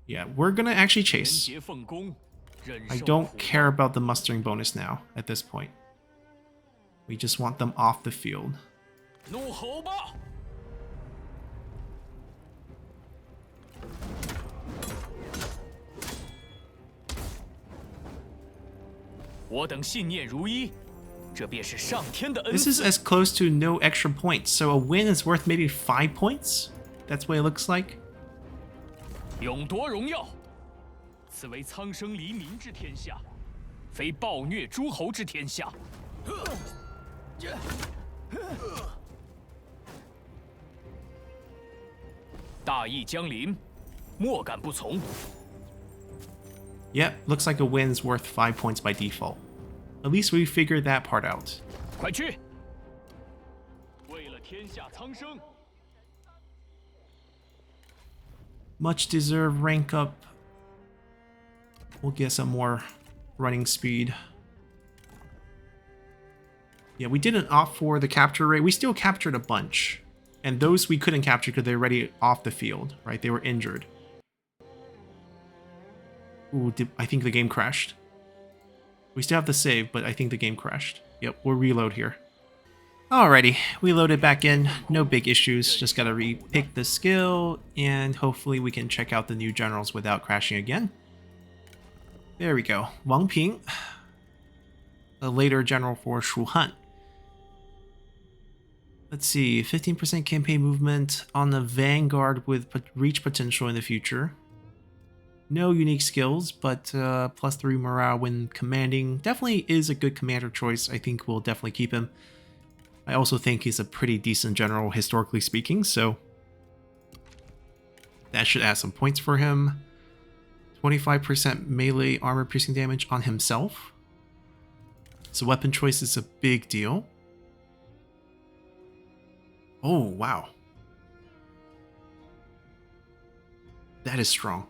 Yeah, we're gonna actually 廉 chase. 洁奉公，忍 I 受 don't 苦 care about the mustering bonus now at this point. We just want them off the field. 怒吼吧！我等信念如一，这便是上天的恩 This is 赐。 as close to no extra points, so a win is worth maybe 5 points? That's what it looks like. 勇夺荣耀，此为苍生黎民之天下，非暴虐诸侯之天下。大义将临，莫敢不从。 Yep, looks like a win is worth 5 points by default. At least we figured that part out. 快去！为了天下苍生， Much deserved rank up. We'll get some more running speed. Yeah, we didn't opt for the capture rate. We still captured a bunch. And those we couldn't capture because they're already off the field, right? They were injured. Ooh, I think the game crashed. We still have the save, but I think the game crashed. Yep, we'll reload here. Alrighty, we loaded back in. No big issues. Just gotta re-pick the skill, and hopefully we can check out the new generals without crashing again. There we go. Wang Ping, a later general for Shu Han. Let's see, 15% campaign movement on the Vanguard with reach potential in the future. No unique skills, but +3 morale when commanding. Definitely is a good commander choice. I think we'll definitely keep him. I also think he's a pretty decent general, historically speaking, so that should add some points for him. 25% melee armor piercing damage on himself. So weapon choice is a big deal. Oh, wow. That is strong.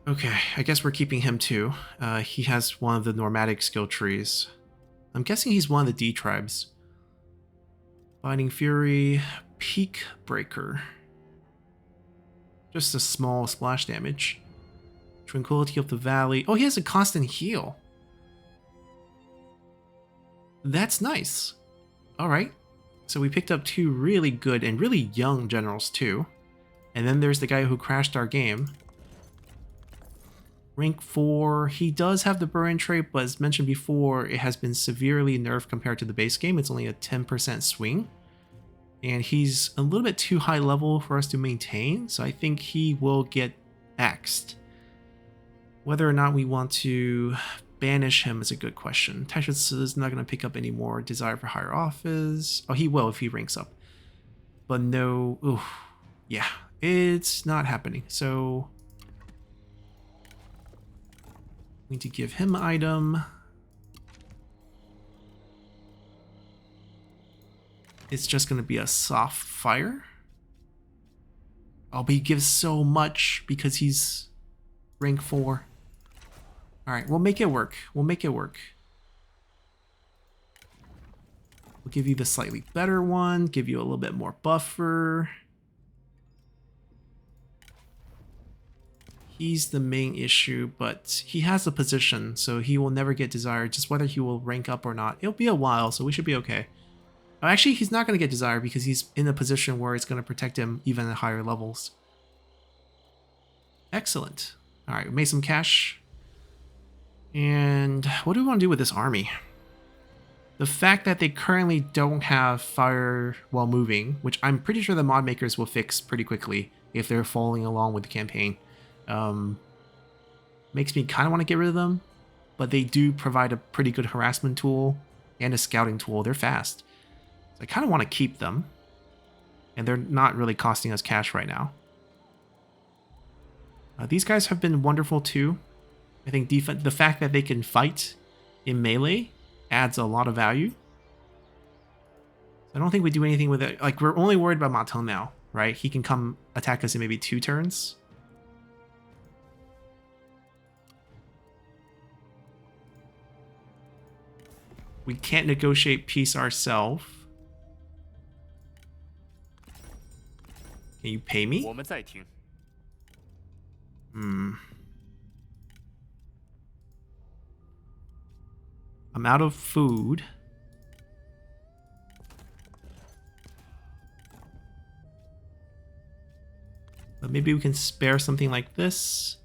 Okay, I guess we're keeping him too. He has one of the nomadic skill trees. I'm guessing he's one of the D tribes. Binding Fury, Peak Breaker. Just a small splash damage. Tranquility of the Valley. Oh, he has a constant heal. That's nice. Alright. So we picked up 2 really good and really young generals too. And then there's the guy who crashed our game. Rank 4, he does have the burn trait, but as mentioned before, it has been severely nerfed compared to the base game. It's only a 10% swing. And he's a little bit too high level for us to maintain, so I think he will get axed. Whether or not we want to banish him is a good question. Taishutsu is not going to pick up any more desire for higher office. Oh, he will if he ranks up. But no, ooh, yeah, it's not happening. So we need to give him an item. It's just going to be a soft fire. Oh, but he gives so much because he's rank 4. Alright, we'll make it work. We'll make it work. We'll give you the slightly better one, give you a little bit more buffer. He's the main issue, but he has a position, so he will never get desired. Just whether he will rank up or not. It'll be a while, so we should be okay. Oh, actually, he's not going to get desired because he's in a position where it's going to protect him even at higher levels. Excellent. Alright, we made some cash. And what do we want to do with this army? The fact that they currently don't have fire while moving, which I'm pretty sure the mod makers will fix pretty quickly if they're following along with the campaign. Makes me kind of want to get rid of them, but they do provide a pretty good harassment tool and a scouting tool. They're fast. So I kind of want to keep them, and they're not really costing us cash right now. These guys have been wonderful too. I think the fact that they can fight in melee adds a lot of value. I don't think we do anything with it. Like, we're only worried about Maton now, right? He can come attack us in maybe 2 turns. We can't negotiate peace ourselves. Can you pay me? 我们再听。 I'm out of food. But maybe we can spare something like this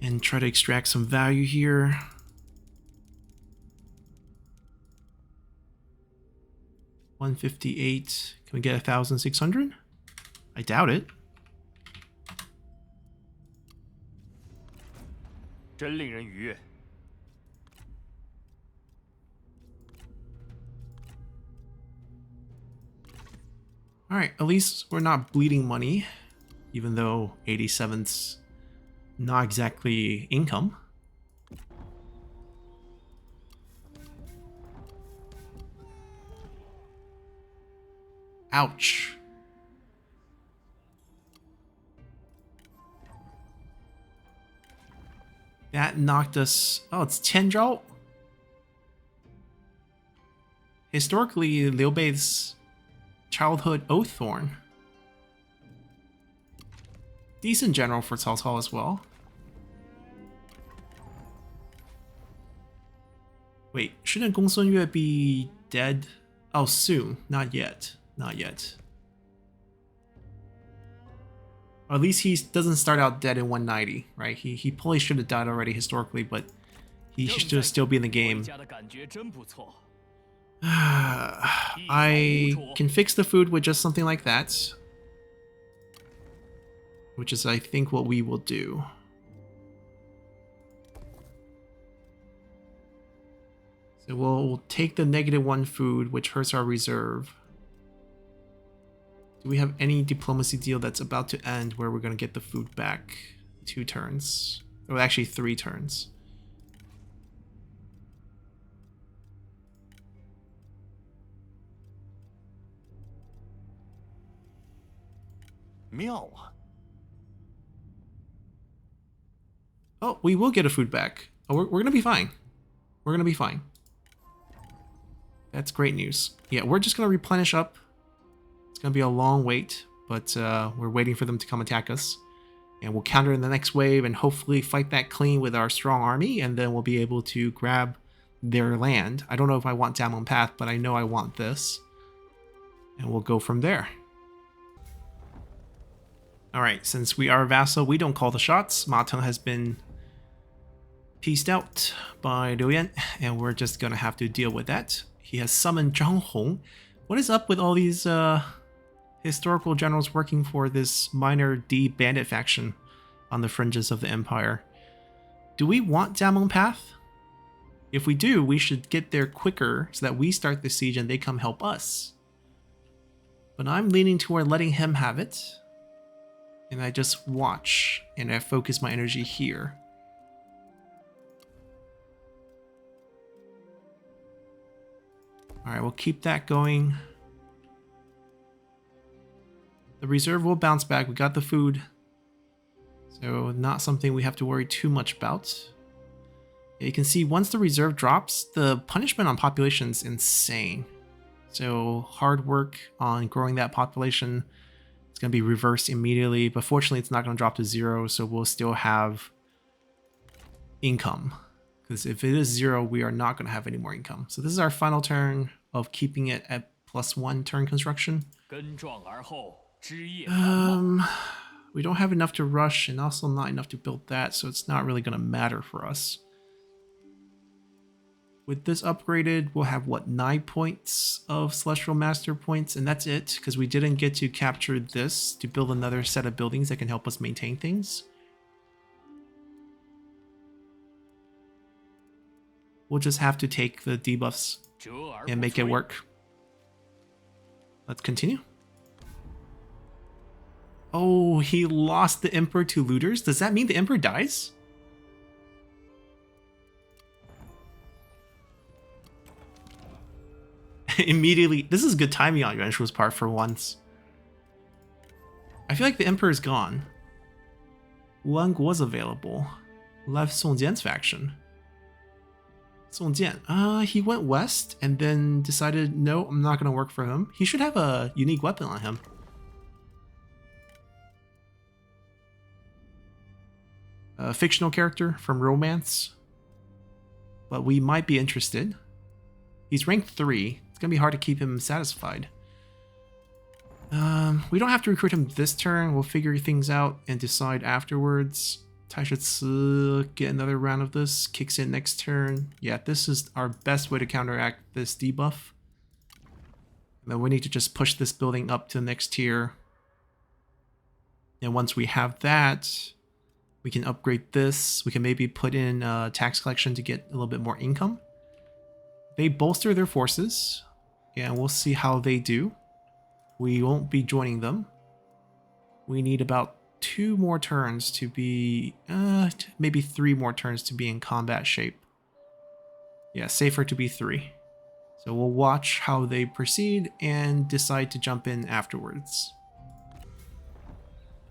and try to extract some value here. $158. Can we get 1,600? I doubt it. 真令人愉悦。 Alright, at least we're not bleeding money, even though 87's not exactly income. Ouch. That knocked us... Oh, it's Tianzhou. Historically, Liu Bei's childhood Oaththorn. Decent general for Cao Cao as well. Wait, shouldn't Gong Sun Yue be dead? Oh, soon. Not yet. Not yet. Or at least he doesn't start out dead in 190, right? He probably should have died already historically, but he should still be in the game. 家的感觉真不错。 I can fix the food with just something like that. which is, I think, what we will do. So we'll take the -1 food, which hurts our reserve. Do we have any diplomacy deal that's about to end where we're going to get the food back? 2 turns. Or actually 3 turns. Oh, we will get a food back. Oh, we're going to be fine. We're going to be fine. That's great news. Yeah, we're just going to replenish up. It's going to be a long wait, but we're waiting for them to come attack us. And we'll counter in the next wave and hopefully fight that clean with our strong army, and then we'll be able to grab their land. I don't know if I want Damon Path, but I know I want this. And we'll go from there. Alright, since we are a vassal, we don't call the shots. Ma Teng has been pieced out by Liu Yan, and we're just going to have to deal with that. He has summoned Zhang Hong. What is up with all these historical generals working for this minor D bandit faction on the fringes of the empire? Do we want Damon Path? If we do, we should get there quicker so that we start the siege and they come help us. But I'm leaning toward letting him have it. And I just watch and I focus my energy here. Alright, we'll keep that going. The reserve will bounce back. We got the food. So not something we have to worry too much about. Yeah, you can see once the reserve drops, the punishment on population is insane. So hard work on growing that population is going to be reversed immediately. But fortunately, it's not going to drop to 0. So we'll still have income. Because if it is 0, we are not going to have any more income. So this is our final turn of keeping it at +1 turn construction. We don't have enough to rush and also not enough to build that, so it's not really going to matter for us. With this upgraded, we'll have, what, 9 points of Celestial Master points, and that's it, because we didn't get to capture this to build another set of buildings that can help us maintain things. We'll just have to take the debuffs and make it work. Let's continue. Oh, he lost the Emperor to looters? Does that mean the Emperor dies? Immediately. This is good timing on Yuan Shu's part for once. I feel like the Emperor's gone. Wang was available. Left Song Jian's faction. Song Jian. He went west and then decided, no, I'm not going to work for him. He should have a unique weapon on him. A fictional character from romance. But we might be interested. He's ranked 3. It's going to be hard to keep him satisfied. We don't have to recruit him this turn. We'll figure things out and decide afterwards. Taishatsu get another round of this. Kicks in next turn. Yeah, this is our best way to counteract this debuff. And then we need to just push this building up to the next tier. And once we have that, we can upgrade this. We can maybe put in tax collection to get a little bit more income. They bolster their forces. And we'll see how they do. We won't be joining them. We need about 2 more turns to be, maybe 3 more turns to be in combat shape. Yeah, safer to be 3. So we'll watch how they proceed and decide to jump in afterwards.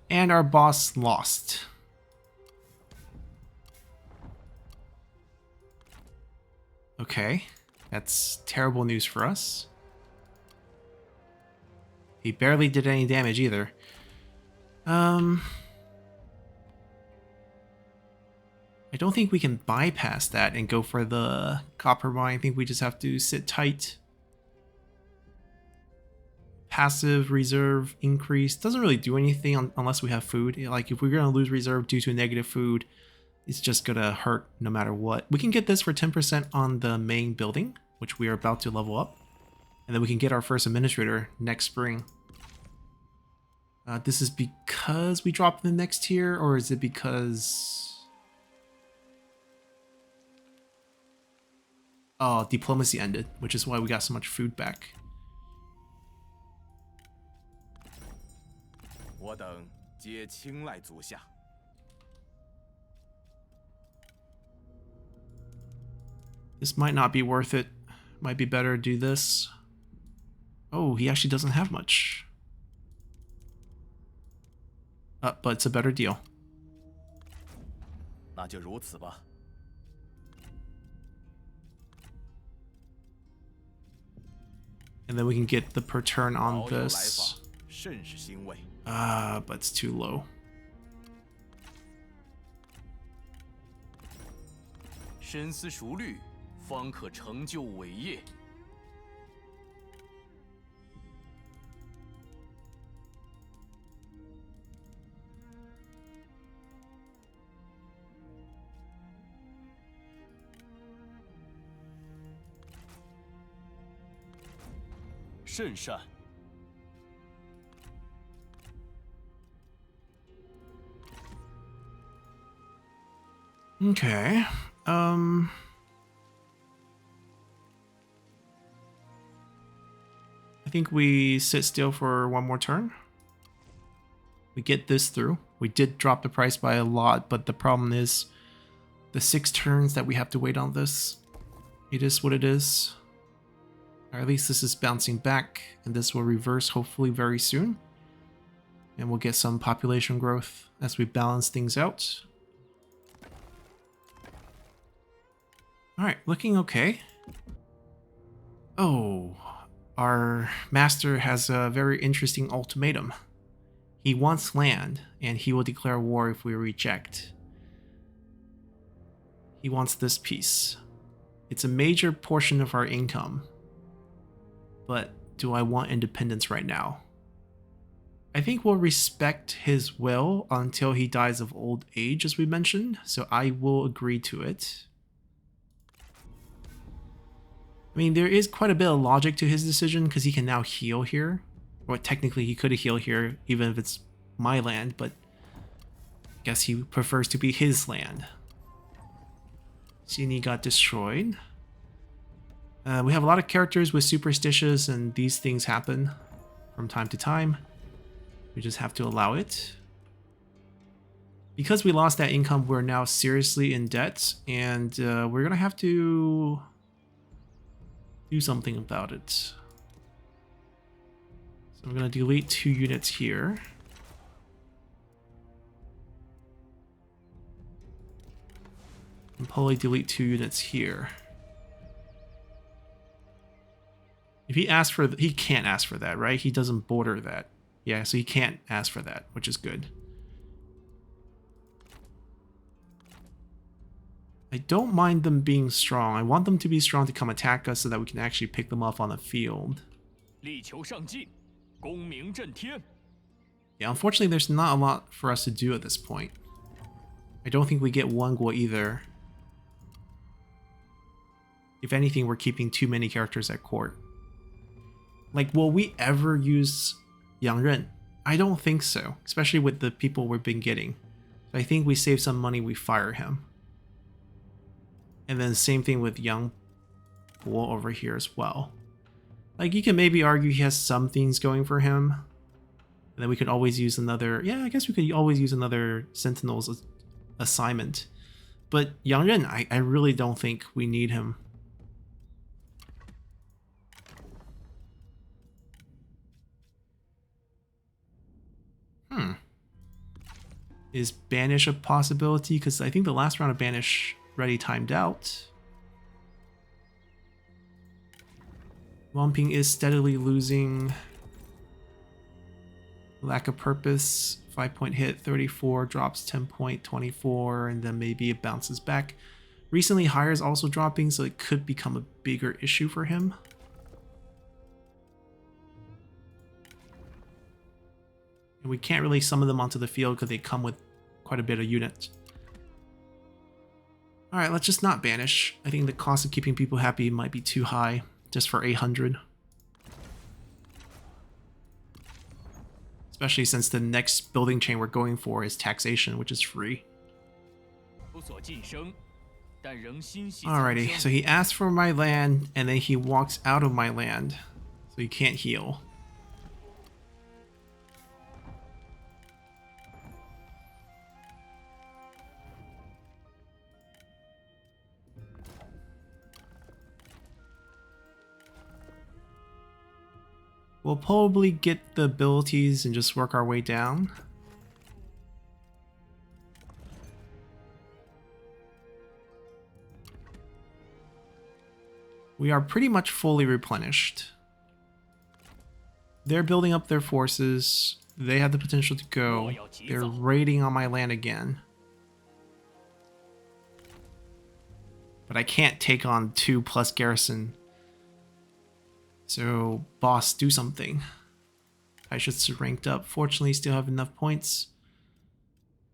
And our boss lost. Okay, that's terrible news for us. He barely did any damage either. I don't think we can bypass that and go for the copper mine. I think we just have to sit tight. Passive reserve increase doesn't really do anything unless we have food. Like if we're going to lose reserve due to negative food, it's just going to hurt no matter what. We can get this for 10% on the main building, which we are about to level up. And then we can get our first administrator next spring. This is because we dropped the next tier, or is it because... Oh, diplomacy ended, which is why we got so much food back. 我等皆青睐足下。 This might not be worth it. Might be better to do this. Oh, he actually doesn't have much. But it's a better deal. 那就如此吧。 And then we can get the per turn on 遨游来 this. 访，甚是欣慰。 But it's too low. 深思熟虑，方可成就伟业。 甚善。 Okay. I think we sit still for one more turn. We get this through. We did drop the price by a lot, but the problem is the 6 turns that we have to wait on this. It is what it is. Or at least this is bouncing back, and this will reverse hopefully very soon. And we'll get some population growth as we balance things out. Alright, looking okay. Oh, our master has a very interesting ultimatum. He wants land, and he will declare war if we reject. He wants this piece. It's a major portion of our income. But do I want independence right now? I think we'll respect his will until he dies of old age, as we mentioned, so I will agree to it. I mean, there is quite a bit of logic to his decision because he can now heal here. Or technically he could have healed here even if it's my land, but I guess he prefers to be his land. Xini got destroyed. We have a lot of characters with superstitious, and these things happen from time to time. We just have to allow it. Because we lost that income, we're now seriously in debt, and we're gonna have to do something about it. So I'm gonna delete 2 units here. And probably delete 2 units here. If he asks for, he can't ask for that, right? He doesn't border that. Yeah, so he can't ask for that, which is good. I don't mind them being strong. I want them to be strong to come attack us so that we can actually pick them off on the field. 力求上进，功名震天。 Yeah, unfortunately, there's not a lot for us to do at this point. I don't think we get Wangguo either. If anything, we're keeping too many characters at court. Like, will we ever use Yang Ren? I don't think so, especially with the people we've been getting. So I think we save some money, we fire him. And then same thing with Yang Bo over here as well. Like, you can maybe argue he has some things going for him. And then we could always use another... Yeah, I guess we could always use another Sentinels assignment. But Yang Ren, I really don't think we need him. Is Banish a possibility? Because I think the last round of Banish already timed out. Wamping is steadily losing. Lack of purpose. 5-point hit, 34, drops 10 point, 24, and then maybe it bounces back. Recently, Hire is also dropping, so it could become a bigger issue for him. And we can't really summon them onto the field because they come with quite a bit of units. Alright, let's just not banish. I think the cost of keeping people happy might be too high, just for 800. Especially since the next building chain we're going for is taxation, which is free. 有所晋升，但仍心系 Alrighty, 苍 so 生。 he asks for my land, and then he walks out of my land. So he can't heal. We'll probably get the abilities and just work our way down. We are pretty much fully replenished. They're building up their forces. They have the potential to go. They're raiding on my land again. But I can't take on 2+ garrison. So, boss, do something. I should have ranked up. Fortunately, still have enough points.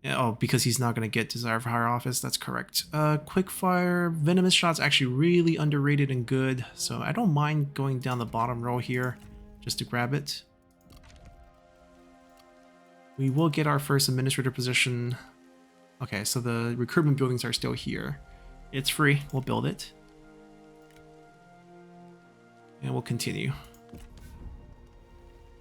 Yeah, oh, because he's not going to get Desire for Higher Office. That's correct. Quickfire. Venomous Shot's actually really underrated and good. So I don't mind going down the bottom row here just to grab it. We will get our first administrator position. Okay, so the recruitment buildings are still here. It's free. We'll build it. And we'll continue.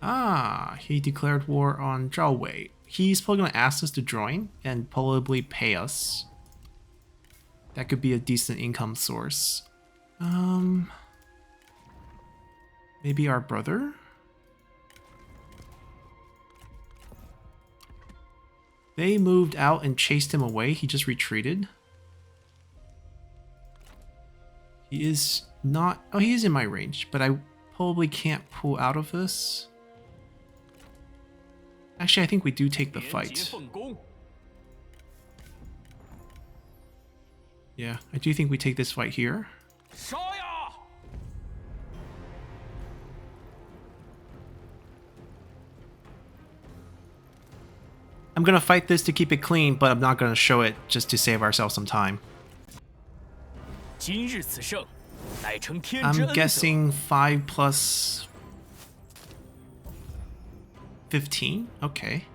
Ah, he declared war on Zhao Wei. He's probably going to ask us to join and probably pay us. That could be a decent income source. Maybe our brother? They moved out and chased him away. He just retreated. He is not... Oh, he is in my range, but I probably can't pull out of this. Actually, I think we do take the 廉洁 fight. 奉公， Yeah, I do think we take this fight here. 杀呀！ I'm gonna fight this to keep it clean, but I'm not gonna show it just to save ourselves some time. 今日此胜，乃成天之 I'm 恩泽。 guessing 5 plus 15? Okay.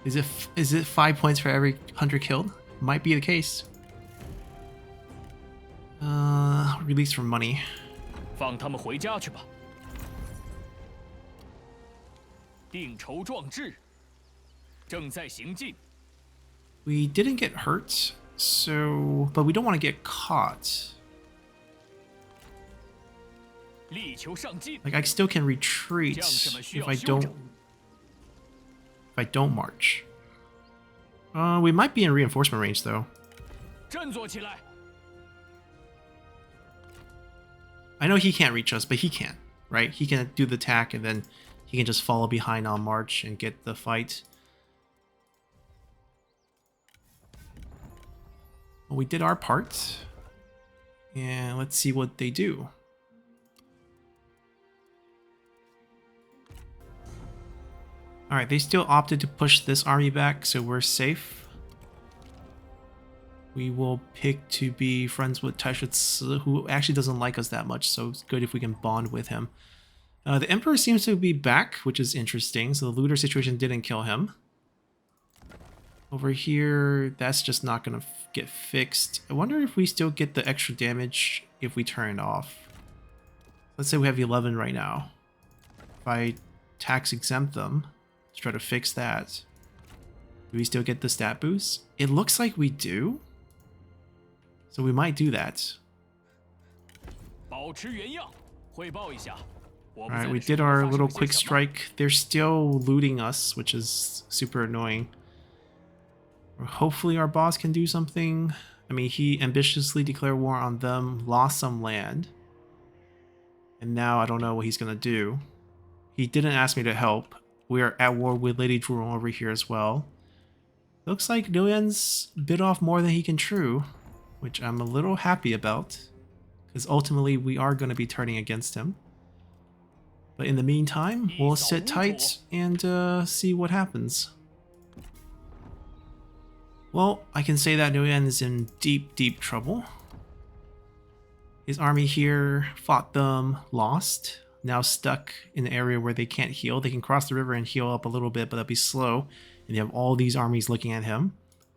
Is it 5 points for every 100 killed? Might be the case. Release from money. 放他们回家去吧。定筹壮志，正在行进。 We didn't get hurt, so... But we don't want to get caught. 力求上进。 Like, I still can retreat 将士们需 if 要 I 休 don't... 整。 If I don't march. We might be in reinforcement range, though. 振作起来！ I know he can't reach us, but he can, right? He can do the attack, and then he can just follow behind on march and get the fight. Well, we did our part. And let's see what they do. Alright, they still opted to push this army back, so we're safe. We will pick to be friends with Taisha Ci, who actually doesn't like us that much, so it's good if we can bond with him. The Emperor seems to be back, which is interesting, so the looter situation didn't kill him. Over here, that's just not going to get fixed. I wonder if we still get the extra damage if we turn it off. Let's say we have 11 right now. If I tax exempt them, let's try to fix that. Do we still get the stat boost? It looks like we do. So we might do that. 保持原样，汇报一下。我不 Alright, 在 we 的时 did 候 our 发生 little 了些 quick 什么 strike. They're still looting us, which is super annoying. Hopefully our boss can do something. I mean, he ambitiously declared war on them, lost some land. And now I don't know what he's gonna do. He didn't ask me to help. We are at war with Lady Zhurong over here as well. Looks like Nguyen's bit off more than he can chew, which I'm a little happy about, because ultimately we are going to be turning against him. But in the meantime, we'll sit tight and see what happens. Well, I can say that Nguyen is in deep, deep trouble. His army here fought them, lost. now stuck in an area where they can't heal. They can cross the river and heal up a little bit, but that'll be slow. And you have all these armies looking at him.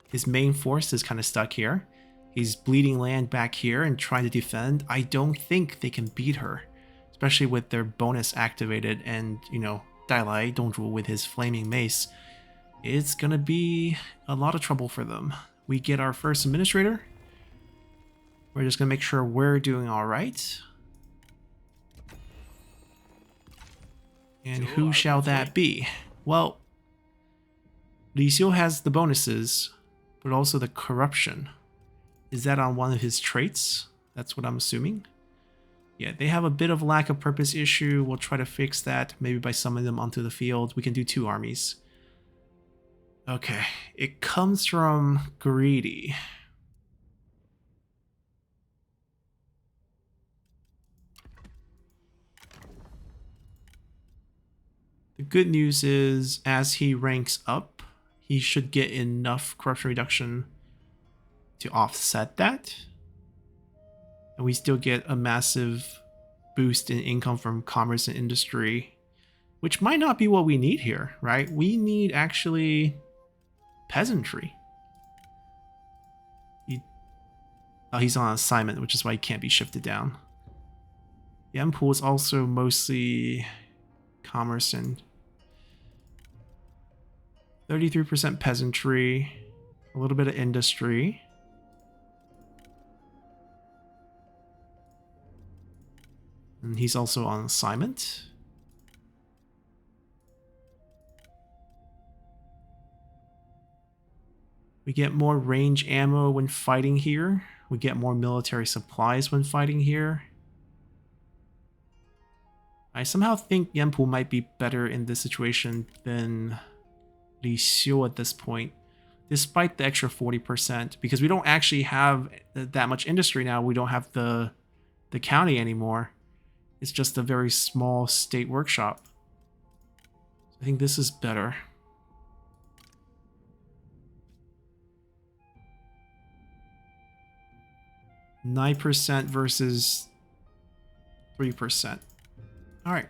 His main force is kind of stuck here. He's bleeding land back here and trying to defend. I don't think they can beat her, especially with their bonus activated and, you know, Dalai Dongzhu with his flaming mace. It's gonna be a lot of trouble for them. We get our first administrator. We're just gonna make sure we're doing all right. And who shall that be? Well, Li Xiu has the bonuses, but also the corruption. Is that on one of his traits? That's what I'm assuming. Yeah, they have a bit of lack of purpose issue. We'll try to fix that, maybe by summoning them onto the field. We can do 2 armies. Okay, it comes from Greedy. The good news is, as he ranks up, he should get enough corruption reduction to offset that. And we still get a massive boost in income from commerce and industry, which might not be what we need here, right? We need actually peasantry. He's on assignment, which is why he can't be shifted down. The M pool is also mostly commerce and 33% peasantry, a little bit of industry. And he's also on assignment. We get more range ammo when fighting here. We get more military supplies when fighting here. I somehow think Yanpu might be better in this situation than Li Xiu at this point, despite the extra 40%, because we don't actually have that much industry now. We don't have the county anymore. It's just a very small state workshop. I think this is better. %9 versus 3%. All right.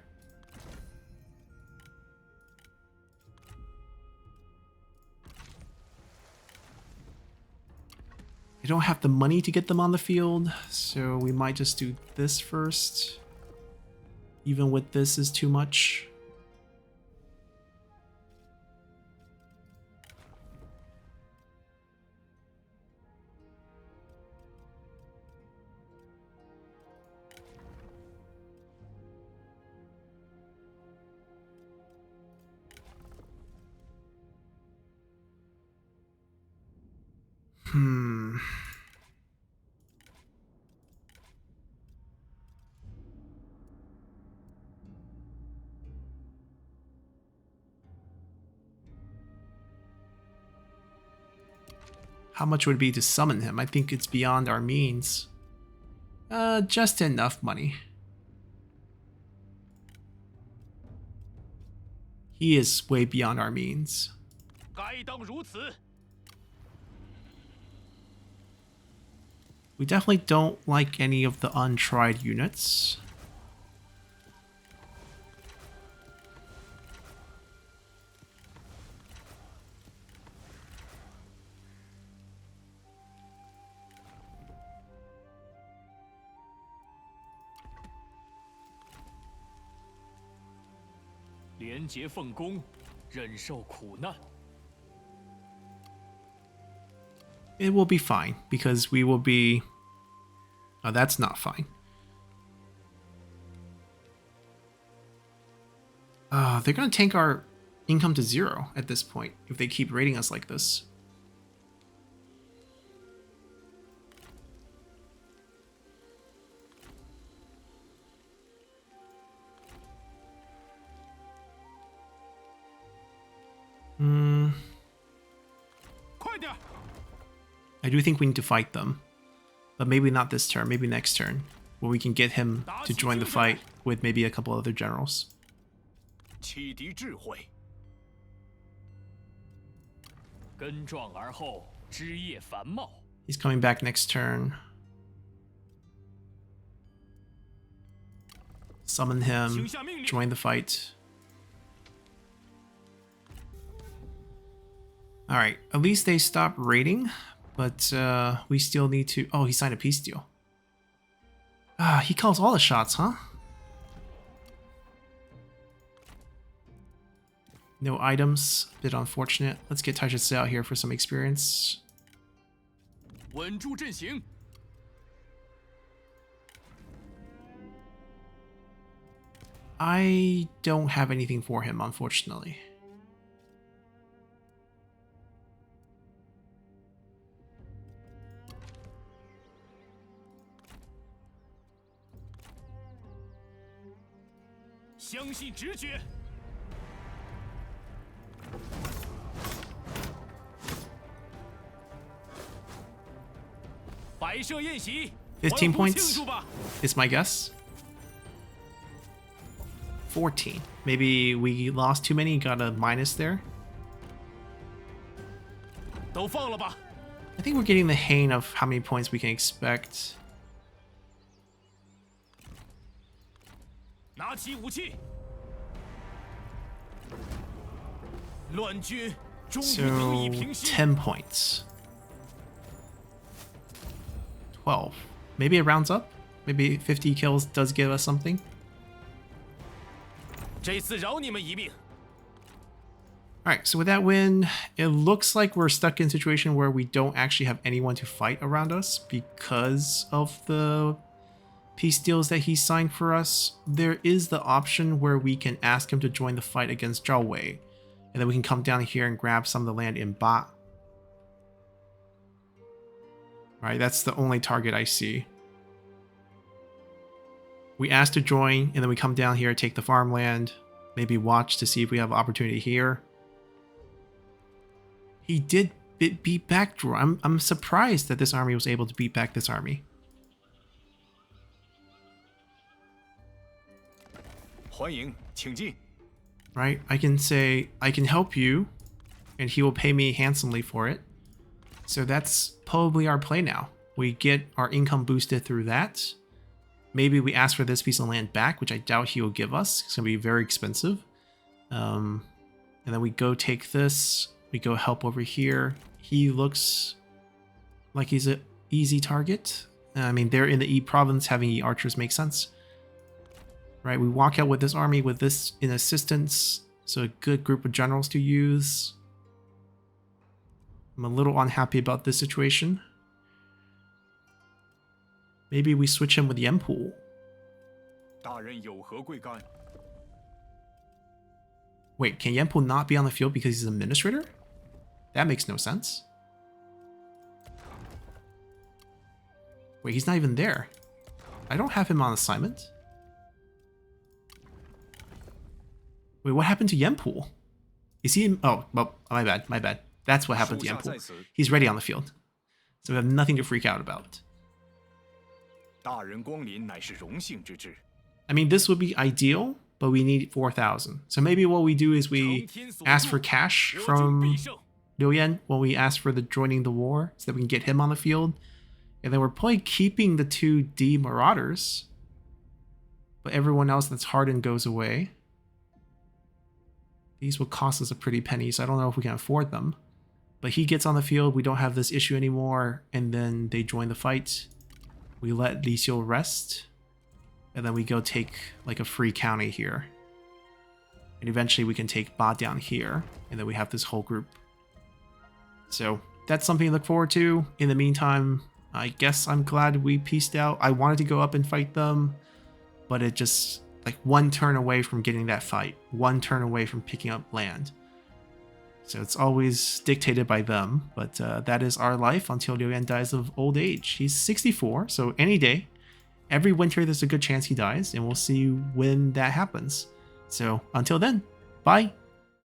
I don't have the money to get them on the field, so we might just do this first. Even with this is too much. How much would it be to summon him? I think it's beyond our means. Just enough money. He is way beyond our means. 该当如此。 We definitely don't like any of the untried units. It will be fine, because we will be... Oh, that's not fine. They're gonna tank our income to 0 at this point, if they keep raiding us like this. I do think we need to fight them. But maybe not this turn, maybe next turn, where we can get him to join the fight with maybe a couple other generals. He's coming back next turn. summon him, join the fight. Alright, at least they stopped raiding, but we still need to... Oh, he signed a peace deal. Ah, he calls all the shots, huh? No items, bit unfortunate. Let's get Taishitsu out here for some experience. 稳住阵型。 I don't have anything for him, unfortunately. $15 points is my guess. 14. Maybe we lost too many, got a minus there. 都放了吧。 I think we're getting the hang of how many points we can expect. 拿起武器。乱军终于得以 So 平息。 10 points. 12. Maybe it rounds up. Maybe 50 kills does give us something. 这次饶你们一命。 Alright, so with that win, it looks like we're stuck in a situation where we don't actually have anyone to fight around us because of the peace deals that he signed for us. There is the option where we can ask him to join the fight against Zhao Wei, and then we can come down here and grab some of the land in Ba. Right, that's the only target I see. We ask to join, and then we come down here, take the farmland, maybe watch to see if we have opportunity here. He did beat back Zhang. I'm surprised that this army was able to beat back this army. 欢迎，请进。 Right, I can say, I can help you, and he will pay me handsomely for it. So that's probably our play now. We get our income boosted through that. Maybe we ask for this piece of land back, which I doubt he will give us. It's going to be very expensive. And then we go take this. We go help over here. He looks like he's an easy target. I mean, they're in the E province. Having E archers makes sense. Right, we walk out with this army with this in assistance. So a good group of generals to use. I'm a little unhappy about this situation. Maybe we switch him with Yenpool. 大人有何贵干？ Wait, can Yenpool not be on the field because he's an administrator? That makes no sense. Wait, he's not even there. I don't have him on assignment. Wait, what happened to Yenpool? Is he in... Oh, well, my bad, my bad. That's what happened to Yenpool. He's ready on the field. So we have nothing to freak out about. 大人光临乃是荣幸之至。 I mean, this would be ideal, but we need 4,000. So maybe what we do is we ask for cash from Liu Yan when we ask for the joining the war so that we can get him on the field. And then we're probably keeping the 2 D Marauders. But everyone else that's hardened goes away. These will cost us a pretty penny, so I don't know if we can afford them. But he gets on the field, we don't have this issue anymore, and then they join the fight. We let Li Xiu rest, and then we go take like a free county here. And eventually we can take Ba down here, and then we have this whole group. So that's something to look forward to. In the meantime, I guess I'm glad we pieced out. I wanted to go up and fight them, but it just... like one turn away from getting that fight, one turn away from picking up land. So it's always dictated by them, but that is our life until Liu Yan dies of old age. He's 64, so any day, every winter there's a good chance he dies, and we'll see when that happens. So until then, bye!